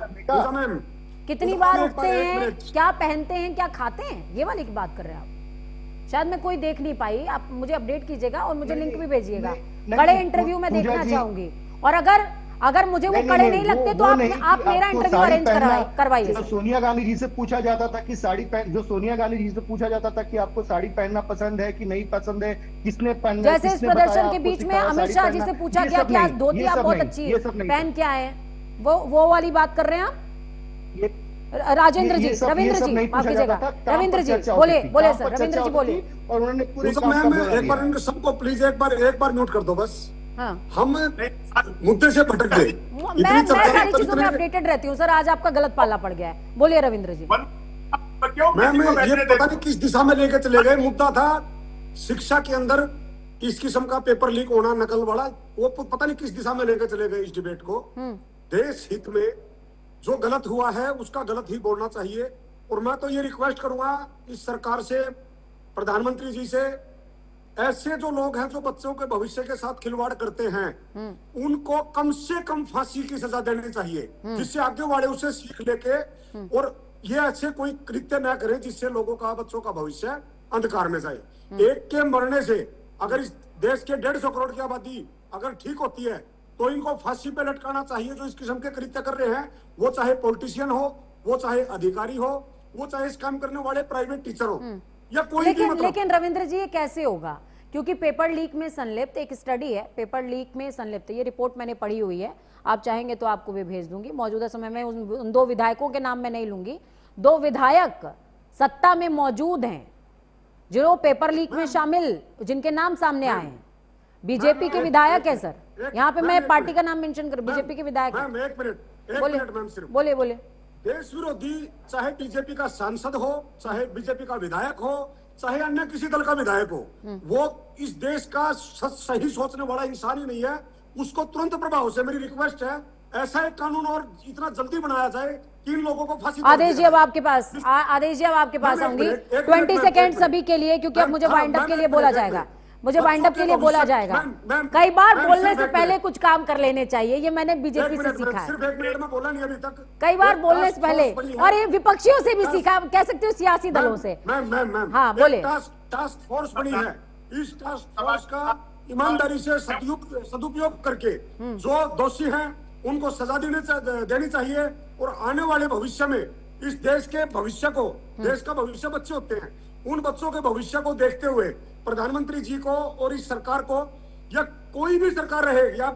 कितनी बार उठते हैं, क्या पहनते हैं, क्या खाते हैं, ये वाली की बात कर रहे हैं आप? शायद मैं कोई देख नहीं पाई, आप मुझे अपडेट कीजिएगा और मुझे लिंक भी भेजिएगा। कड़े इंटरव्यू में देखना चाहूंगी, और अगर मुझे वो कड़े नहीं लगते तो आप मेरा इंटरव्यू अरेंज करवाइए। सोनिया गांधी जी से पूछा जाता था कि साड़ी पहन, जो सोनिया गांधी जी से पूछा जाता था कि आपको साड़ी पहनना पसंद है कि नहीं पसंद है, किसने पहनना, जैसे इस प्रदर्शन के बीच में अमित शाह जी से पूछा गया कि आज धोती आप बहुत अच्छी पहन के आए हैं, वो वाली बात कर रहे हैं आप? राजेंद्र जी, रविंद्र जी, माफ कीजिएगा, रविंद्र जी बोले सर, रविंद्र जी बोलिए। और उन्होंने पूरे एक बार इनको सबको प्लीज एक बार म्यूट कर दो बस। हाँ। हम मुद्दे से भटक गए। मैं सारी चीजों में अपडेटेड रहती हूँ सर, आज आपका गलत पाला पड़ गया है। बोलिए रविंद्र जी। मैं ये पता नहीं किस दिशा में लेके चले गए। मुद्दा था शिक्षा के अंदर इस किस्म का पेपर लीक होना, नकल वाला, वो पता नहीं किस दिशा में लेकर चले गए इस डिबेट को। देश हित में जो गलत हुआ है उसका गलत ही बोलना चाहिए। और मैं तो ये रिक्वेस्ट करूंगा इस सरकार से, प्रधानमंत्री जी से, ऐसे जो लोग हैं जो बच्चों के भविष्य के साथ खिलवाड़ करते हैं, उनको कम से कम फांसी की सजा देनी चाहिए, जिससे आगे वाले उसे सीख लेके और ये ऐसे कोई कृत्य न करें जिससे लोगों का, बच्चों का भविष्य अंधकार में जाए। एक के मरने से अगर इस देश के 150 करोड़ की आबादी अगर ठीक होती है तो इनको फांसी पे लटकाना चाहिए। जो इस किस्म के कृत्य कर रहे हैं, वो चाहे पॉलिटिशियन हो, वो चाहे अधिकारी हो, वो चाहे इस काम करने वाले प्राइवेट टीचर हो, या कोई भी। लेकिन रविंद्र जी, ये कैसे होगा? क्योंकि पेपर लीक में संलिप्त एक स्टडी है, पेपर लीक में संलिप्त, ये रिपोर्ट मैंने पढ़ी हुई है, आप चाहेंगे तो आपको भी भेज दूंगी। मौजूदा समय में उन 2 विधायकों के नाम मैं नहीं लूंगी, 2 विधायक सत्ता में मौजूद हैं जो पेपर लीक में शामिल, जिनके नाम सामने आए हैं। बीजेपी के विधायक है सर, यहाँ पे मैं पार्टी का नाम मेंशन कर, बीजेपी के विधायक है। बोले बोले। देश विरोधी चाहे बीजेपी का सांसद हो, चाहे बीजेपी का विधायक हो, चाहे अन्य किसी दल का विधायक हो, वो इस देश का सही सोचने वाला इंसान ही नहीं है। उसको तुरंत प्रभाव से मेरी रिक्वेस्ट है, ऐसा एक कानून और इतना जल्दी बनाया जाए कि इन लोगों को फांसी। आदेश जी अब आपके पास, आदेश जी अब आपके पास आऊंगी। 20 सेकेंड सभी के लिए, क्योंकि अब मुझे वाइंड अप के लिए बोला जाएगा, मुझे वाइंड अप के लिए बोला जाएगा। कई बार बोलने से पहले कुछ काम कर लेने चाहिए, ये मैंने बीजेपी से सीखा है। सिर्फ 1 मिनट में बोला नहीं अभी तक। कई बार बोलने से पहले, और ये विपक्षियों से भी सीखा, कह सकते हो सियासी दलों से। हाँ बोले। टास्क फोर्स बनी है, इस टास्क फोर्स का ईमानदारी से सदुपयोग करके जो दोषी हैं उनको सजा देनी चाहिए, और आने वाले भविष्य में इस देश के भविष्य को, देश का भविष्य बच्चे होते हैं, उन बच्चों के भविष्य को देखते हुए प्रधानमंत्री जी को और इस सरकार को, या कोई भी सरकार रहे, या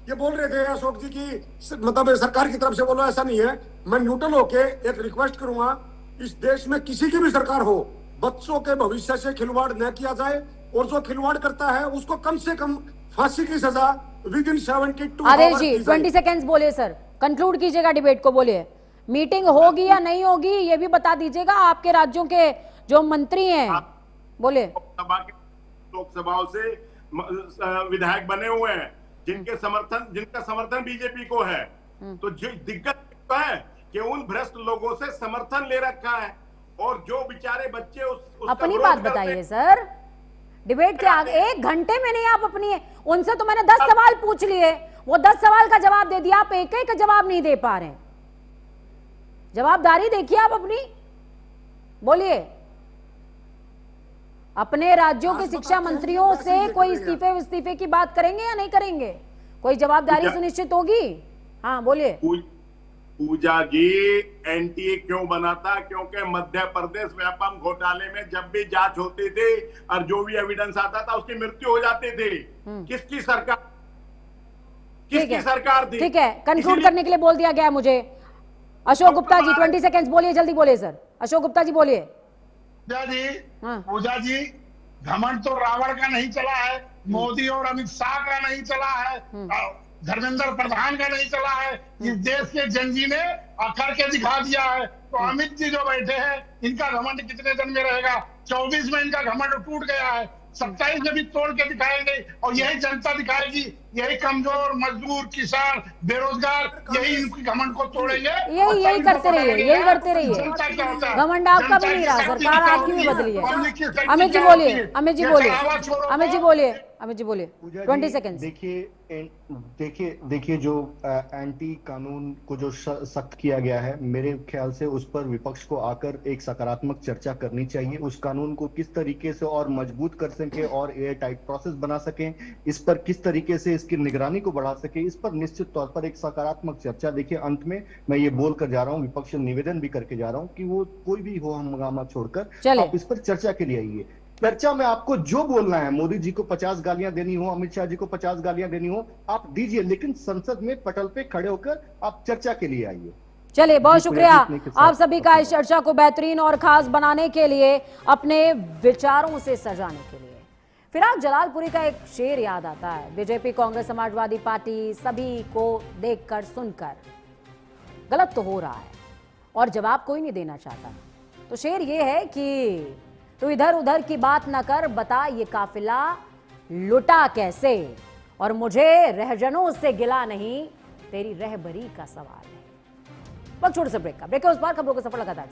ये बोल रहे थे अशोक जी की मतलब सरकार की तरफ से बोलो, ऐसा नहीं है। मैं न्यूट्रल होके एक रिक्वेस्ट करूंगा, इस देश में किसी की भी सरकार हो, बच्चों के भविष्य से खिलवाड़ न किया जाए, और जो खिलवाड़ करता है उसको कम से कम फांसी की सजा विदिन 72 आदेश जी 20 सेकेंड्स बोलिए सर, कंक्लूड कीजिएगा डिबेट को, बोलिए। मीटिंग होगी या नहीं होगी ये भी बता दीजिएगा, आपके राज्यों के जो मंत्री हैं, बोलिए। लोकसभाओं से विधायक बने हुए हैं जिनका समर्थन बीजेपी को है, तो जो दिक्कत है कि उन भ्रष्ट लोगों से समर्थन ले रखा है, और जो बेचारे बच्चे अपनी बात बताइए सर, डिबेट के आगे 1 घंटे में नहीं आप अपनी, उनसे तो मैंने 10 सवाल पूछ लिए, वो 10 सवाल का जवाब दे दिया, आप एक का जवाब नहीं दे पा रहे। जवाबदारी देखिए आप अपनी, बोलिए। अपने राज्यों के शिक्षा मंत्रियों से कोई इस्तीफे की बात करेंगे या नहीं करेंगे? कोई जवाबदारी सुनिश्चित होगी? हाँ बोलिए। पूजा जी, एनटीए क्यों बना था? क्योंकि मध्य प्रदेश व्यापम घोटाले में जब भी जांच होती थी और जो भी एविडेंस आता था उसकी मृत्यु हो जाती थी। किसकी सरकार थी? ठीक है, कंक्लूड करने के लिए बोल दिया गया मुझे। अशोक गुप्ता जी 20 सेकेंड्स बोलिए, जल्दी बोलिए सर। अशोक गुप्ता जी बोलिए। पूजा जी, घमंड तो रावण का नहीं चला है, मोदी और अमित शाह का नहीं चला है, धर्मेंद्र प्रधान का नहीं चला है, इस देश के जनजी ने करके दिखा दिया है। तो अमित जी जो बैठे हैं, इनका घमंड कितने दिन में रहेगा? 24 में इनका घमंड टूट गया है, 27 में भी तोड़ के दिखाएंगे, और यही जनता दिखाएगी, यही कमजोर मजदूर किसान बेरोजगार यही इनकी घमंड को तोड़ेंगे। यही करते रहिए, यही करते रहिए। घमंड आपका भी नहीं रहा, सरकार आपकी भी बदली है। अमित जी बोलिए, अमित जी बोलिए, अमित जी बोलिए, अमित जी बोलिए। 20 सेकेंड। देखिए जो एंटी कानून को जो सख्त किया गया है, मेरे ख्याल से उस पर विपक्ष को आकर एक सकारात्मक चर्चा करनी चाहिए। उस कानून को किस तरीके से और मजबूत कर सके और एयर टाइट प्रोसेस बना सके, इस पर किस तरीके से इसकी निगरानी को बढ़ा सके, इस पर निश्चित तौर पर एक सकारात्मक चर्चा। देखिए अंत में मैं ये बोल कर जा रहा हूँ, विपक्ष निवेदन भी करके जा रहा हूँ कि वो कोई भी हो हंगामा छोड़कर आप इस पर चर्चा के लिए आइए। चर्चा में आपको जो बोलना है, मोदी जी को 50 गालियां देनी हो, अमित शाह जी को 50 गालियां देनी हो, आप दीजिए, लेकिन संसद में पटल पे खड़े होकर आप चर्चा के लिए आइए। चलिए, बहुत शुक्रिया आप सभी का इस चर्चा को बेहतरीन और खास बनाने के लिए, अपने विचारों से सजाने के लिए। फिराक जलालपुरी का एक शेर याद आता है, बीजेपी कांग्रेस समाजवादी पार्टी सभी को देखकर सुनकर गलत तो हो रहा है और जवाब कोई नहीं देना चाहता। तो शेर ये है कि तू इधर उधर की बात न कर, बता ये काफिला लुटा कैसे, और मुझे रहजनों से गिला नहीं, तेरी रहबरी का सवाल है। वक्त छोटे से ब्रेक का, ब्रेक के उस बार खबरों को सफल लगातार